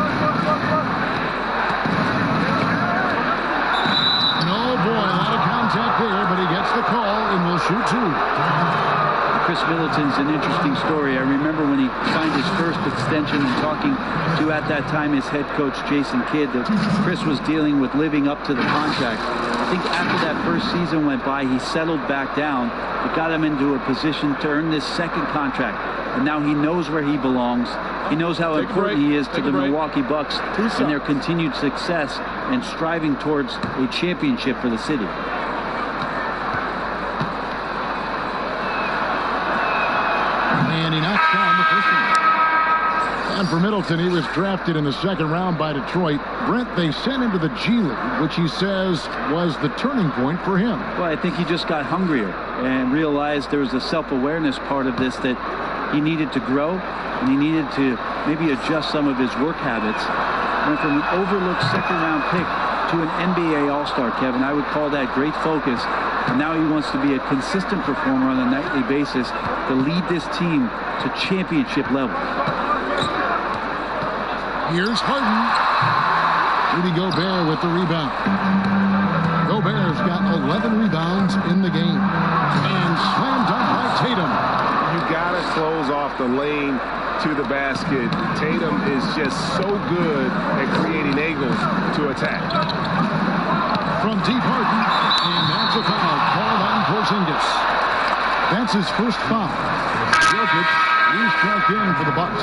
Boy, a lot of contact there, but he gets the call and will shoot 2. Chris Middleton's an interesting story. I remember when he signed his first extension and talking to, at that time, his head coach, Jason Kidd, that Chris was dealing with living up to the contract. I think after that first season went by, he settled back down. It got him into a position to earn this second contract. And now he knows where he belongs. He knows how important he is to the Milwaukee Bucks and their continued success and striving towards a championship for the city. And he knocks down the first one. And for Middleton, he was drafted in the second round by Detroit. Brent, they sent him to the G League, which he says was the turning point for him. Well, I think he just got hungrier and realized there was a self-awareness part of this that he needed to grow, and he needed to maybe adjust some of his work habits. Went from an overlooked second-round pick to an NBA All-Star, Kevin. I would call that great focus. And now he wants to be a consistent performer on a nightly basis to lead this team to championship level. Here's Harden. Rudy Gobert with the rebound. Gobert's got 11 rebounds in the game. And slammed dunk by Tatum. You got to close off the lane to the basket. Tatum is just so good at creating angles to attack. from deep Harden, and that's a foul called on Porzingis. That's his first foul. Jokic, he's checked in for the Bucks.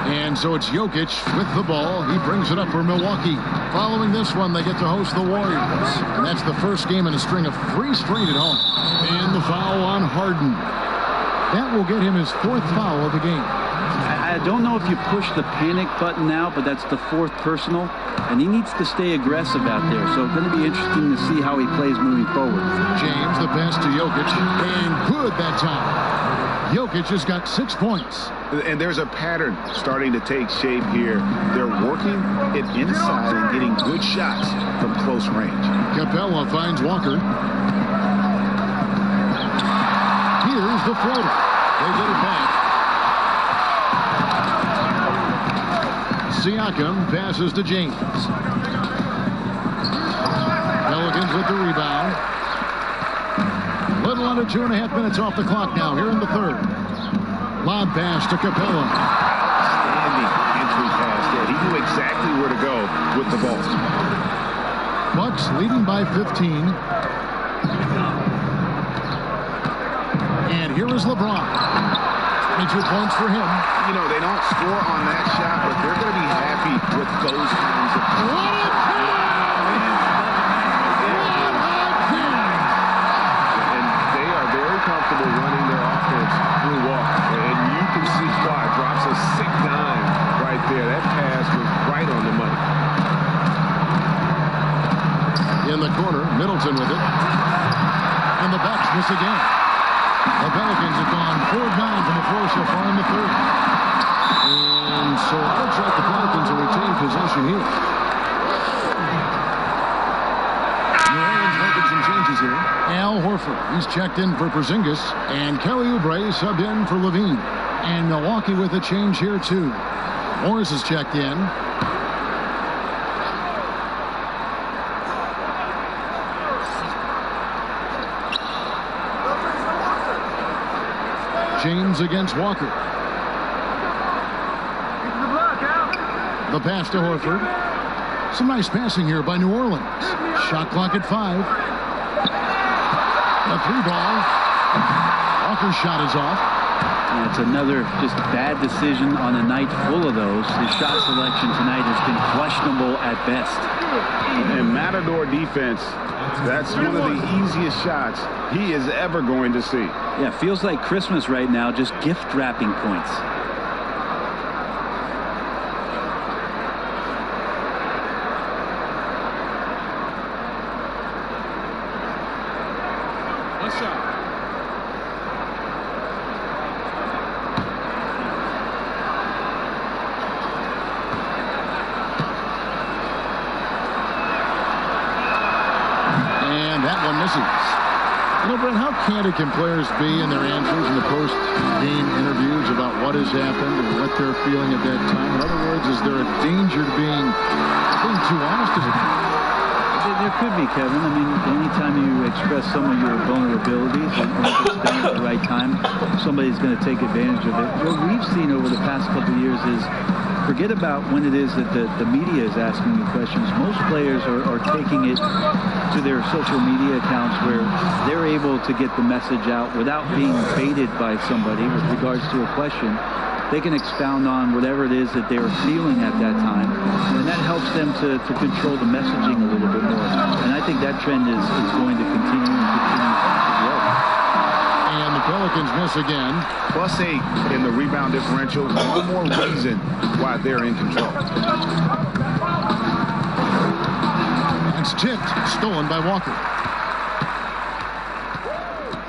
And so it's Jokic with the ball. He brings it up for Milwaukee. Following this one, they get to host the Warriors. And that's the first game in a string of 3 straight at home. And the foul on Harden. That will get him his 4th foul of the game. I don't know if you push the panic button now, but that's the 4th personal. And he needs to stay aggressive out there. So it's going to be interesting to see how he plays moving forward. James, the pass to Jokic. And good that time. Jokic has got 6 points. And there's a pattern starting to take shape here. They're working it inside and getting good shots from close range. Capella finds Walker. Here's the floater. They get it back. Siakam passes to James. Pelicans with the rebound. Little under 2.5 minutes off the clock now here in the 3rd. Lob pass to Capella. Standing entry pass there. He knew exactly where to go with the ball. Bucks leading by 15. And here is LeBron. 22 points for him. You know, they don't score on that shot, but they're going to be happy with those kinds of comfortable running their offense through Walker. And you can see why. Drops a sick dime right there. That pass was right on the money. In the corner, Middleton with it. And the Bucks miss again. The Pelicans have gone 4 down from the floor so far in the 3rd. And so it looks like the Pelicans will retain possession here. New Orleans making some changes here. Al Horford, he's checked in for Porzingis, and Kelly Oubre subbed in for Levine. And Milwaukee with a change here too. Morris is checked in. James against Walker. The pass to Horford. Some nice passing here by New Orleans. Shot clock at 5. A 3-ball. Walker's shot is off. That's another just bad decision on a night full of those. His shot selection tonight has been questionable at best. And Matador defense, that's one of the easiest shots he is ever going to see. Yeah, feels like Christmas right now, just gift wrapping points. You know, Brent, how candid can players be in their answers in the post-game interviews about what has happened and what they're feeling at that time? In other words, is there a danger to being too honest as a coach? There could be, Kevin. I mean, anytime you express some of your vulnerabilities and it's done at the right time, somebody's going to take advantage of it. What we've seen over the past couple of years is forget about when it is that the media is asking you questions. Most players are taking it to their social media accounts where they're able to get the message out without being baited by somebody with regards to a question. They can expound on whatever it is that they're feeling at that time, and that helps them to control the messaging a little bit more. And I think that trend is going to continue and continue to grow. And the Pelicans miss again. +8 in the rebound differential. One more reason why they're in control. It's tipped, stolen by Walker.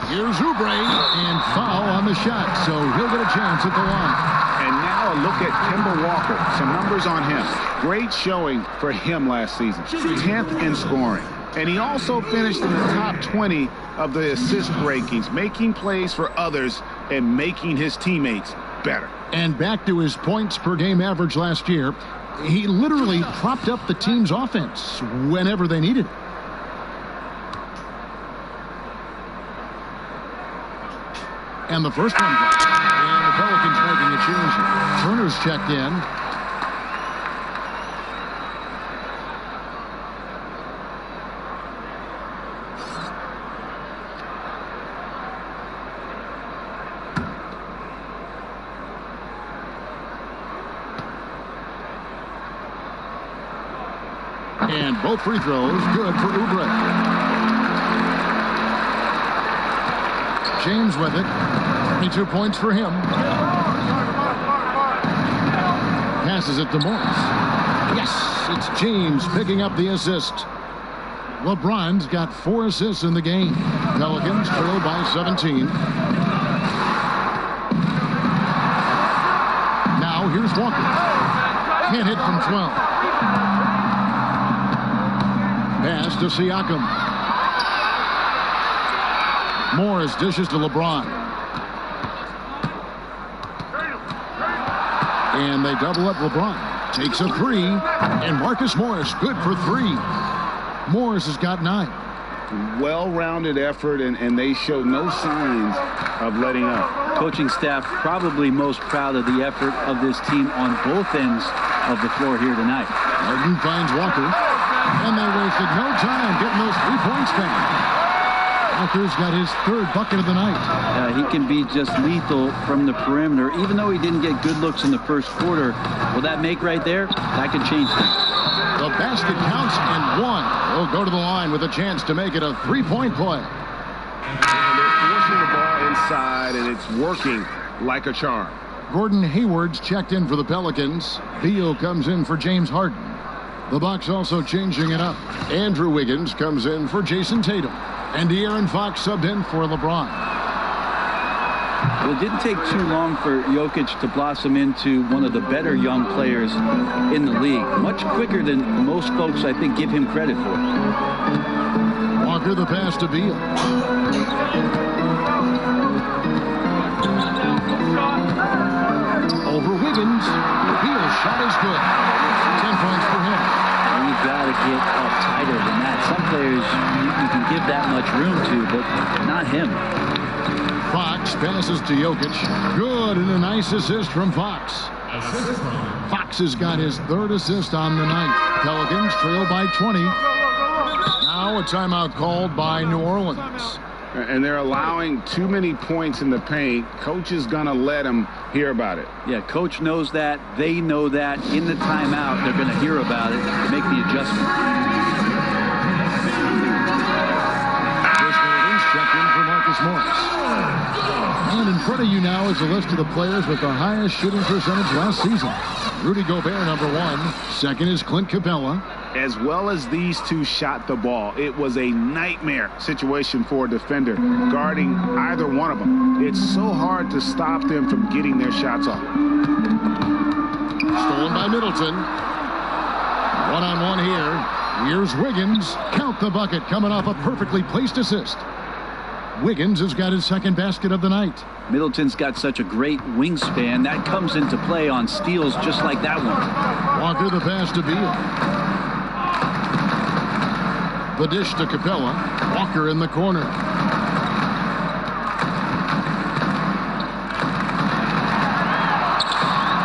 Here's Oubre, and foul on the shot, so he'll get a chance at the line. And now a look at Kemba Walker. Some numbers on him. Great showing for him last season. 10th in scoring. And he also finished in the top 20 of the assist rankings, making plays for others and making his teammates better. And back to his points per game average last year, he literally propped up the team's offense whenever they needed it. And the first one, and the Pelicans making a change. Turner's checked in. And both free throws good for Oubre. James with it. 22 points for him. Passes it to Morris. Yes, it's James picking up the assist. LeBron's got 4 assists in the game. Pelicans trail by 17. Now here's Walker. Can't hit from 12. Pass to Siakam. Morris dishes to LeBron. And they double up LeBron. Takes a 3. And Marcus Morris good for 3. Morris has got 9. Well-rounded effort, and they show no signs of letting up. Coaching staff probably most proud of the effort of this team on both ends of the floor here tonight. Harden finds Walker. And they wasted no time getting those 3 points back. Walker's got his 3rd bucket of the night. He can be just lethal from the perimeter. Even though he didn't get good looks in the first quarter, will that make right there? That could change things. The basket counts and 1. He'll go to the line with a chance to make it a 3-point play. And they're forcing the ball inside, and it's working like a charm. Gordon Hayward's checked in for the Pelicans. Beal comes in for James Harden. The Bucks also changing it up. Andrew Wiggins comes in for Jason Tatum. And De'Aaron Fox subbed in for LeBron. Well, it didn't take too long for Jokic to blossom into one of the better young players in the league. Much quicker than most folks, I think, give him credit for. Walker the pass to Beal. Over Wiggins. Beal's shot is good. 10 points for him. You've got to get up tighter than that. Some players you can give that much room to, but not him. Fox passes to Jokic. Good, and a nice assist from Fox. Fox has got his 3rd assist on the night. Pelicans trail by 20. Now a timeout called by New Orleans. And they're allowing too many points in the paint. Coach is going to let them hear about it. Yeah, coach knows that. They know that. In the timeout, they're going to hear about it to make the adjustment. Checked in for Marcus Morris. And in front of you now is a list of the players with the highest shooting percentage last season. Rudy Gobert, number 1. Second is Clint Capella. As well as these two shot the ball, it was a nightmare situation for a defender guarding either one of them. It's so hard to stop them from getting their shots off. Stolen by Middleton. One-on-one here. Here's Wiggins. Count the bucket, coming off a perfectly placed assist. Wiggins has got his 2nd basket of the night. Middleton's got such a great wingspan. That comes into play on steals just like that one. Walker the pass to Beal. The dish to Capella. Walker in the corner.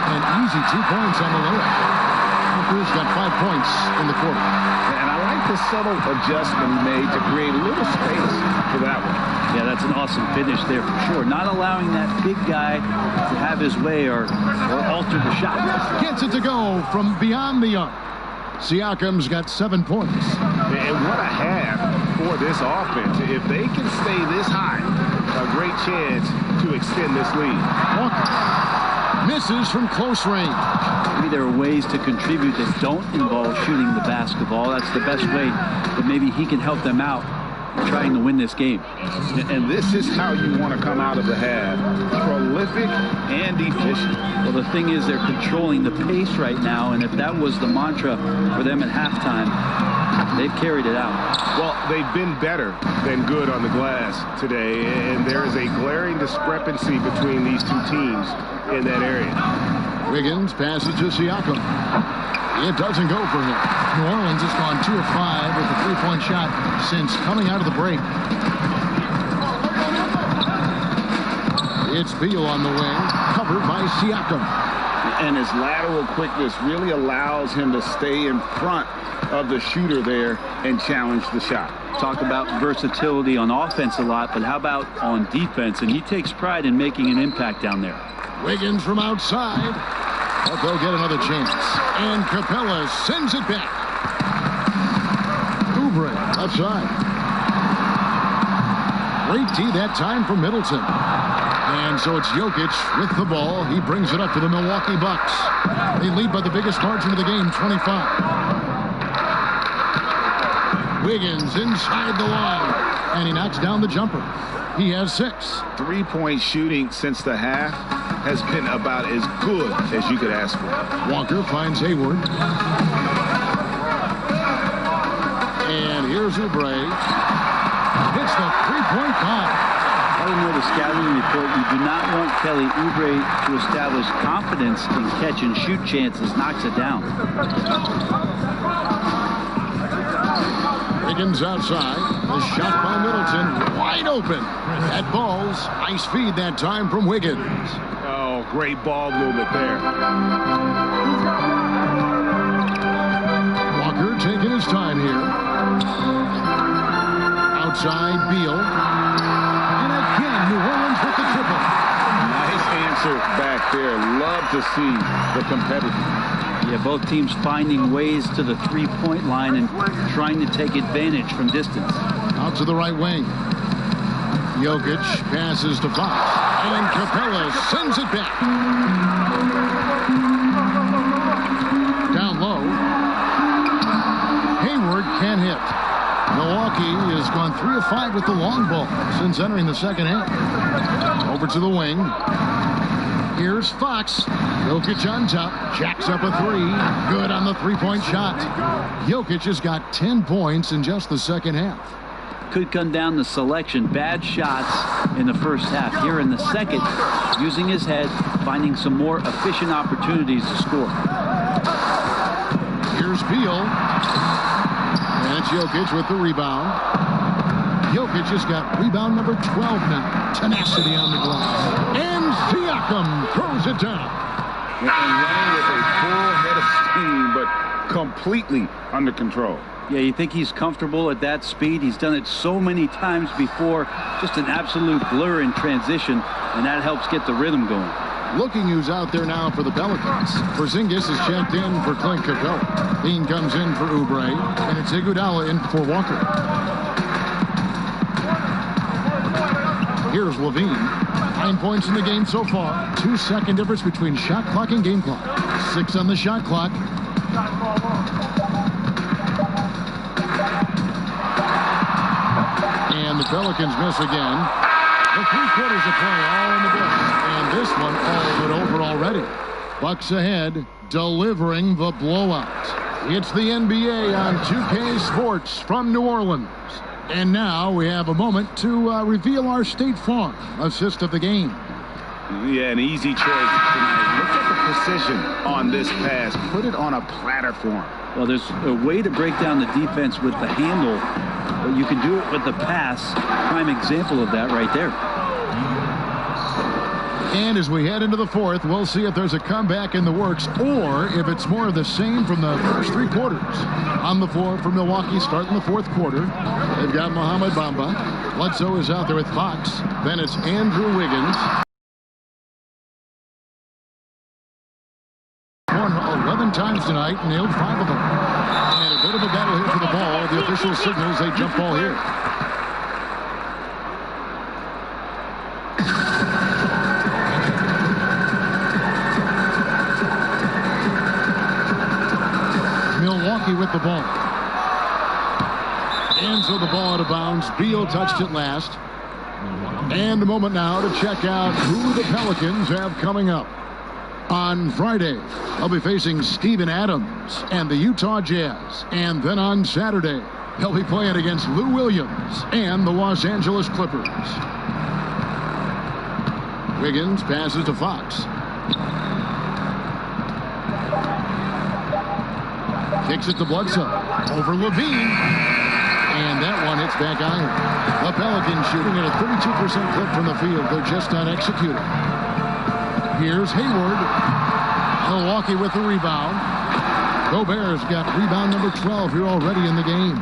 An easy 2 points on the layup. Walker's got 5 points in the quarter. And I like the subtle adjustment he made to create a little space for that one. Yeah, that's an awesome finish there for sure. Not allowing that big guy to have his way or alter the shot. Gets it to go from beyond the arc. Siakam's got 7 points. And what a half for this offense. If they can stay this high, a great chance to extend this lead. Walker misses from close range. Maybe there are ways to contribute that don't involve shooting the basketball. That's the best way that maybe he can help them out trying to win this game. And this is how you want to come out of the half. Prolific and efficient. Well, the thing is they're controlling the pace right now, and if that was the mantra for them at halftime, they've carried it out. Well, they've been better than good on the glass today, and there is a glaring discrepancy between these two teams in that area. Wiggins passes to Siakam. It doesn't go for him. New Orleans has gone 2 of 5 with a 3-point shot since coming out of the break. It's Beal on the wing, covered by Siakam. And his lateral quickness really allows him to stay in front of the shooter there and challenge the shot. Talk about versatility on offense a lot, but how about on defense? And he takes pride in making an impact down there. Wiggins from outside, but they'll get another chance. And Capella sends it back. Oubre left side. Great D that time from Middleton. And so it's Jokic with the ball. He brings it up to the Milwaukee Bucks. They lead by the biggest margin of the game, 25. Wiggins inside the line. And he knocks down the jumper. He has 6. Three-point shooting since the half has been about as good as you could ask for. Walker finds Hayward. And here's Oubre. Hits the three-point bomb. According to the scouting report, you do not want Kelly Oubre to establish confidence in catch-and-shoot chances. Knocks it down. Wiggins outside. The shot by Middleton. Wide open. That ball's nice feed that time from Wiggins. Oh, great ball movement there. Walker taking his time here. Outside Beal. And again, New Orleans with the triple. Nice answer back there. Love to see the competitiveness. Yeah, both teams finding ways to the three-point line and trying to take advantage from distance. Out to the right wing. Jokic passes to Fox. And Capella sends it back. Down low. Hayward can't hit. Milwaukee has gone 3 of 5 with the long ball since entering the second half. Over to the wing. Here's Fox. Jokic on top. Jacks up a 3. Good on the three-point shot. Jokic has got 10 points in just the second half. Could come down to selection. Bad shots in the first half. Here in the second, using his head, finding some more efficient opportunities to score. Here's Beal. And it's Jokic with the rebound. Jokic has got rebound number 12 now. Tenacity on the glass. And Siakam throws it down. And running with a full head of steam, but completely under control. Yeah, you think he's comfortable at that speed. He's done it so many times before. Just an absolute blur in transition, and that helps get the rhythm going. Looking who's out there now for the Pelicans. Porzingis is checked in for Clint Capella. Dean comes in for Oubre, and it's Iguodala in for Walker. Here's Levine. 9 points in the game so far. 2-second difference between shot clock and game clock. 6 on the shot clock. And the Pelicans miss again. The 3 quarters of play all in the books. And this one all but over already. Bucks ahead, delivering the blowout. It's the NBA on 2K Sports from New Orleans. And now we have a moment to reveal our State Farm assist of the game. Yeah, an easy choice tonight. Look at the precision on this pass. Put it on a platter form. Well, there's a way to break down the defense with the handle, but you can do it with the pass. Prime example of that right there. And as we head into the fourth, we'll see if there's a comeback in the works or if it's more of the same from the first 3 quarters. On the floor for Milwaukee starting the fourth quarter. They've got Mohamed Bamba. Bledsoe is out there with Fox. Then it's Andrew Wiggins. Won 11 times tonight, nailed 5 of them. And a bit of a battle here for the ball. The official signals a jump ball here. Milwaukee with the ball. And so the ball out of bounds. Beal touched it last. And a moment now to check out who the Pelicans have coming up. On Friday, they'll be facing Steven Adams and the Utah Jazz. And then on Saturday, they'll be playing against Lou Williams and the Los Angeles Clippers. Wiggins passes to Fox. Kicks it to Bledsoe. Over Levine. And that one hits back iron. The Pelicans shooting at a 32% clip from the field. They're just not executing. Here's Hayward. Milwaukee with the rebound. Gobert's got rebound number 12 here already in the game.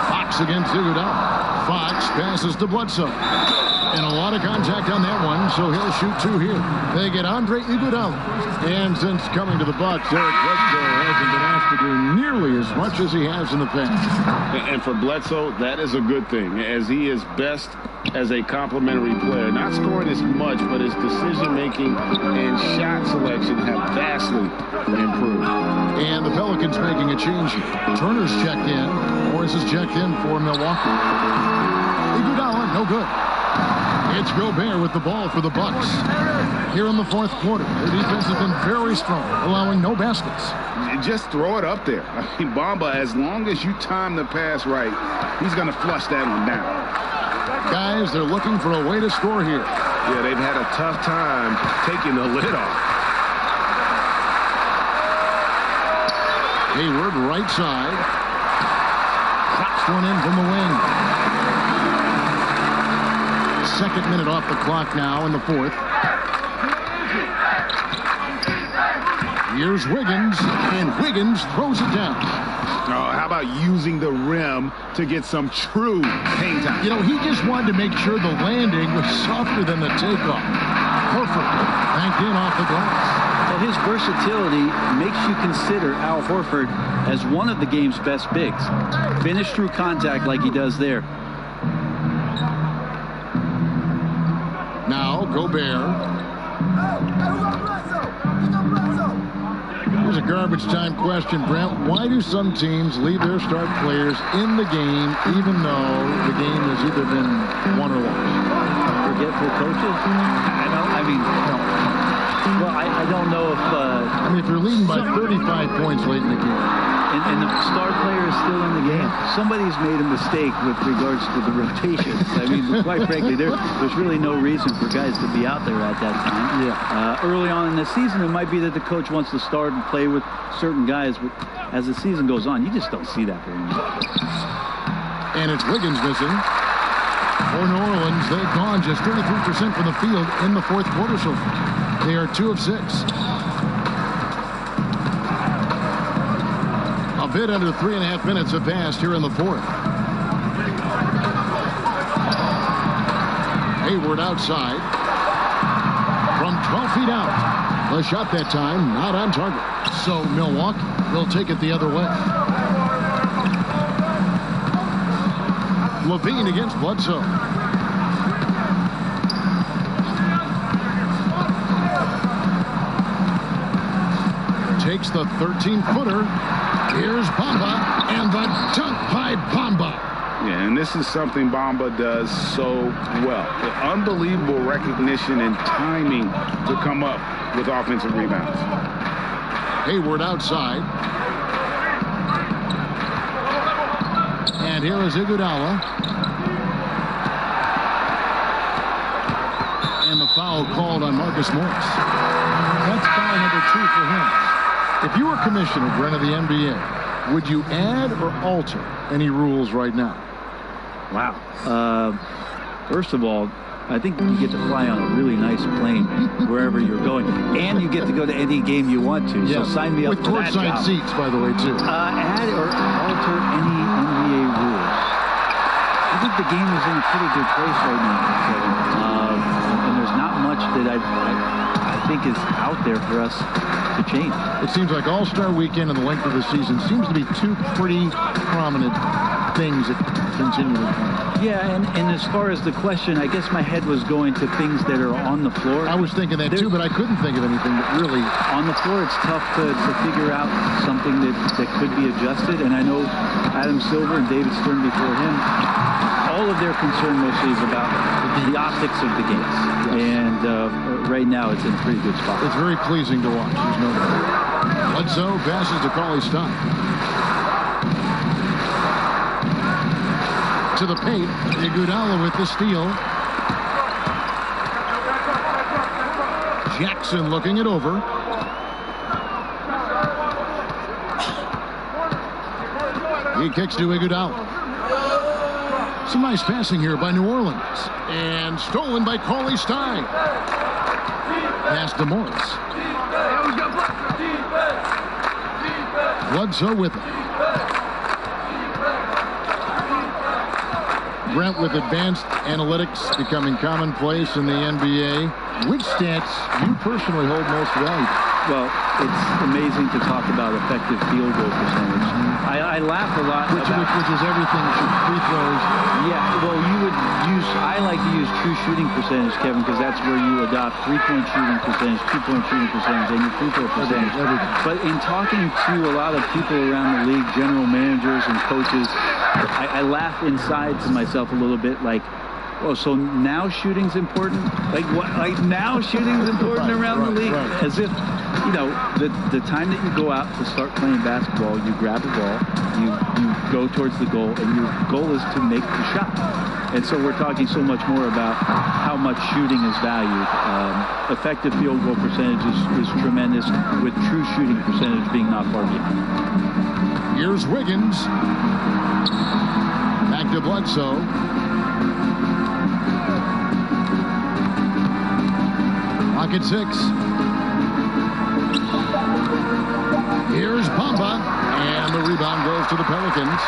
Fox against Iguodala. Fox passes to Bledsoe. And a lot of contact on that one, so he'll shoot 2 here. They get Andre Iguodala. And since coming to the Bucks, Eric Bledsoe hasn't been asked to do nearly as much as he has in the past. And for Bledsoe, that is a good thing, as he is best as a complementary player. Not scoring as much, but his decision-making and shot selection have vastly improved. And the Pelicans making a change here. Turner's checked in. Morris is checked in for Milwaukee. Iguodala, no good. It's Gobert with the ball for the Bucks. Here in the fourth quarter, their defense has been very strong, allowing no baskets. Just throw it up there. I mean, Bamba, as long as you time the pass right, he's going to flush that one down. Guys, they're looking for a way to score here. Yeah, they've had a tough time taking the lid off. Hayward, right side. Drops one in from the wing. Second minute off the clock now in the fourth. Here's Wiggins, and Wiggins throws it down. Oh, how about using the rim to get some true hang time? You know, he just wanted to make sure the landing was softer than the takeoff. Horford banked in off the glass. Well, his versatility makes you consider Al Horford as one of the game's best bigs. Finish through contact like he does there. Now, Gobert. Here's a garbage time question, Brent. Why do some teams leave their star players in the game even though the game has either been won or lost? Forgetful coaches? I don't know if... if you're leading by 35 points late in the game. And the star player is still in the game. Somebody's made a mistake with regards to the rotations. I mean, quite frankly, there's really no reason for guys to be out there at that time. Yeah. Early on in the season, it might be that the coach wants to start and play with certain guys, but as the season goes on, you just don't see that very much. And it's Wiggins missing. For New Orleans, they've gone just 33% from the field in the fourth quarter so far. They are 2 of 6. A bit under 3.5 minutes have passed here in the fourth. Hayward outside. From 12 feet out. The shot that time not on target. So Milwaukee will take it the other way. Levine against Bledsoe. Takes the 13-footer. Here's Bamba, and the dunk by Bamba. Yeah, and this is something Bamba does so well. The unbelievable recognition and timing to come up with offensive rebounds. Hayward outside. And here is Iguodala. And the foul called on Marcus Morris. That's foul number 2 for him. If you were commissioner, Brent, of the NBA, would you add or alter any rules right now? Wow. First of all, I think you get to fly on a really nice plane wherever you're going. And you get to go to any game you want to. Yeah. So sign me up with for that job. courtside seats, by the way, too. Add or alter any NBA rules. I think the game is in a pretty good place right now, Kevin. And there's not much that I think is out there for us to change. It seems like All-Star Weekend and the length of the season seems to be 2 pretty prominent things that continue to come. Yeah, and as far as the question, I guess my head was going to things that are on the floor. I was thinking that too, but I couldn't think of anything that really... On the floor, it's tough to figure out something that could be adjusted, and I know Adam Silver and David Stern before him, all of their concern mostly is about the optics of the games. Yes. And right now, it's in a pretty good spot. It's very pleasing to watch. There's no doubt. Bledsoe passes to Cauley-Stein. To the paint. Iguodala with the steal. Jackson looking it over. He kicks to Iguodala. Some nice passing here by New Orleans. And stolen by Cauley Stein. Pass to Morris. Bledsoe with it. Brent with advanced analytics becoming commonplace in the NBA. Which stats you personally hold most valuable? Well, it's amazing to talk about effective field goal percentage. I laugh a lot which is everything, free throws. Yeah, well, I like to use true shooting percentage, Kevin, because that's where you adopt 3-point shooting percentage, 2-point shooting percentage, and your free throw percentage. Everything. But in talking to a lot of people around the league, general managers and coaches, I laugh inside to myself a little bit, like, oh, so now shooting's important? Like what? Like now shooting's important around the league? Right. As if, you know, the time that you go out to start playing basketball, you grab a ball, you go towards the goal, and your goal is to make the shot. And so we're talking so much more about how much shooting is valued. Effective field goal percentage is tremendous, with true shooting percentage being not far behind. Here's Wiggins. Back to Bledsoe. Clock at 6. Here's Bamba, and the rebound goes to the Pelicans.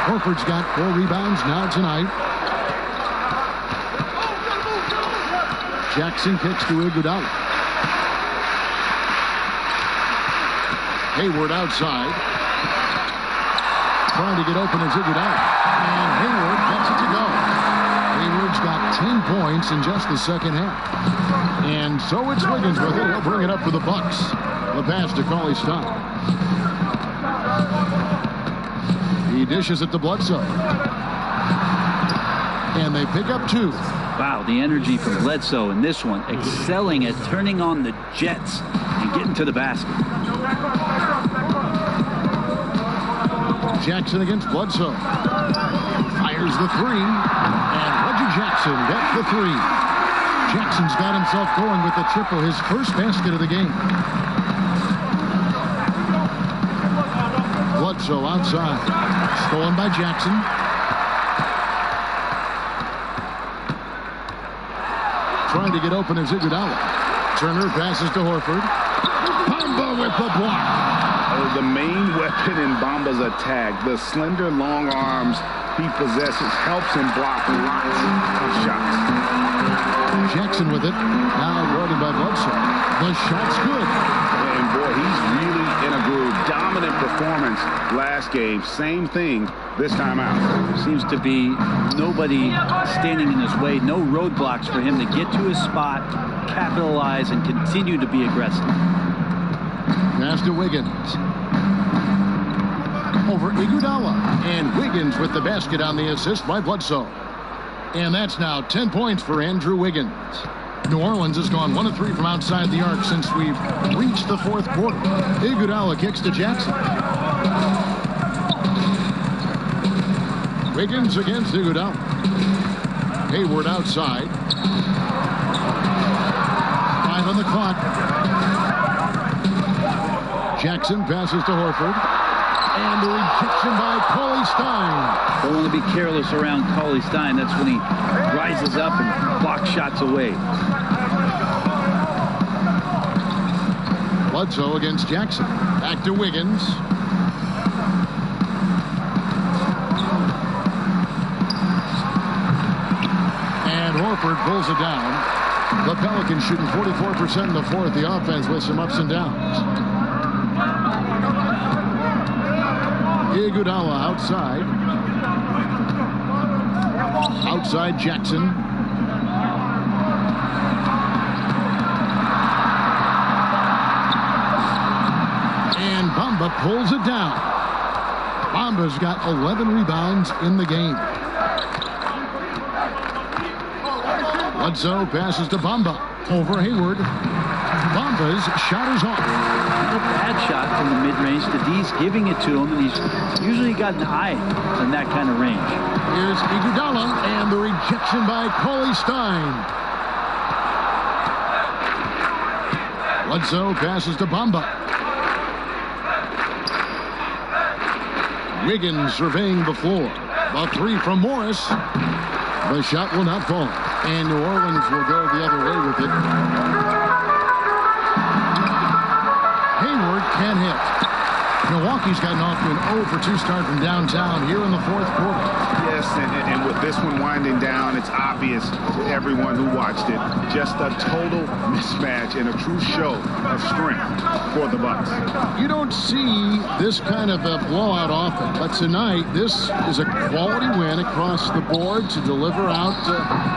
Horford's got 4 rebounds now tonight. Jackson kicks to Iguodala. Hayward outside. Trying to get open is Iguodala. And Hayward gets it to go. Hayward's got 10 points in just the second half. And so it's Wiggins with it. He'll bring it up for the Bucks. The pass to Cauley Stein. He dishes it to Bledsoe. And they pick up 2. Wow, the energy from Bledsoe in this one, excelling at turning on the jets and getting to the basket. Jackson against Bledsoe. Fires the 3. And Reggie Jackson gets the 3. Jackson's got himself going with the triple, his first basket of the game. Bledsoe outside. Stolen by Jackson. Trying to get open is Iguodala. Turner passes to Horford. Bamba with the block. The main weapon in Bamba's attack, the slender, long arms he possesses, helps him block lots of shots. Jackson with it. Now guarded by Bledsoe. The shot's good. And boy, he's really in a groove. Dominant performance last game. Same thing this time out. Seems to be nobody standing in his way. No roadblocks for him to get to his spot, capitalize, and continue to be aggressive. Pass to Wiggins. Over Iguodala. And Wiggins with the basket on the assist by Bledsoe. And that's now 10 points for Andrew Wiggins. New Orleans has gone 1 of 3 from outside the arc since we've reached the 4th quarter. Iguodala kicks to Jackson. Wiggins against Iguodala. Hayward outside. 5 on the clock. Jackson passes to Horford. And the rejection by Cauley Stein. Don't want to be careless around Cauley Stein. That's when he rises up and blocks shots away. Bledsoe against Jackson. Back to Wiggins. And Horford pulls it down. The Pelicans shooting 44% in the 4th. The offense with some ups and downs. Iguodala outside. Outside Jackson. And Bamba pulls it down. Bamba's got 11 rebounds in the game. Bledsoe passes to Bamba. Over Hayward. Bamba's shot is off. A bad shot from the mid-range. The D's giving it to him, and he's usually got an eye in that kind of range. Here's Iguodala, and the rejection by Cauley Stein. Bledsoe passes to Bamba. Wiggins surveying the floor. A three from Morris. The shot will not fall. And New Orleans will go the other way with it. Hayward can't hit. Milwaukee's gotten off to an 0 for 2 start from downtown here in the fourth quarter. Yes, and with this one winding down, it's obvious to everyone who watched it. Just a total mismatch and a true show of strength for the Bucks. You don't see this kind of a blowout often, but tonight this is a quality win across the board to deliver out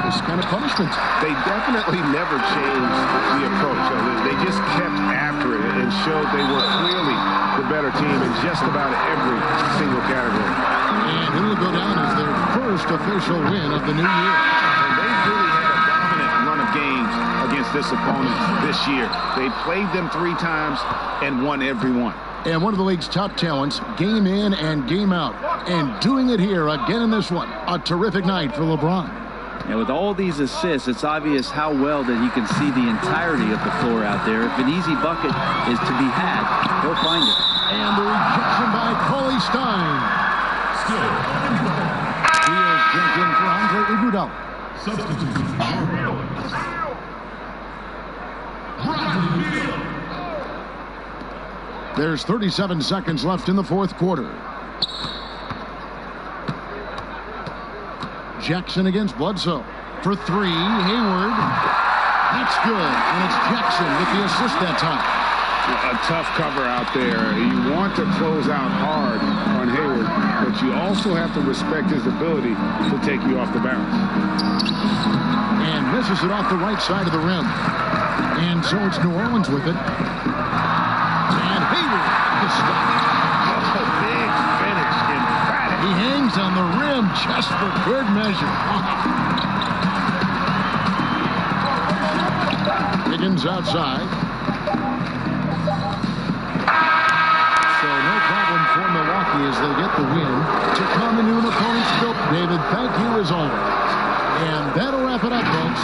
this kind of punishment. They definitely never changed the approach. They just kept after it and showed they were clearly the better team in just about every single category. And it will go down as their first official win of the new year. And they really had a dominant run of games against this opponent this year. They played them 3 times and won every one. And one of the league's top talents, game in and game out. And doing it here again in this one. A terrific night for LeBron. And with all these assists, it's obvious how well that he can see the entirety of the floor out there. If an easy bucket is to be had, he'll find it. And the rejection by Cauley Stein. He is jumped in for Andre Iguodala. There's 37 seconds left in the fourth quarter. Jackson against Bledsoe. For 3, Hayward. That's good. And it's Jackson with the assist that time. A tough cover out there. You want to close out hard on Hayward, but you also have to respect his ability to take you off the bounce. And misses it off the right side of the rim. And so it's New Orleans with it. And Hayward the stop. A big finish, emphatic. He hangs on the rim just for good measure. Wiggins outside. So no problem for Milwaukee as they get the win to come into an opponent's field. David, thank you as always. And that'll wrap it up, folks.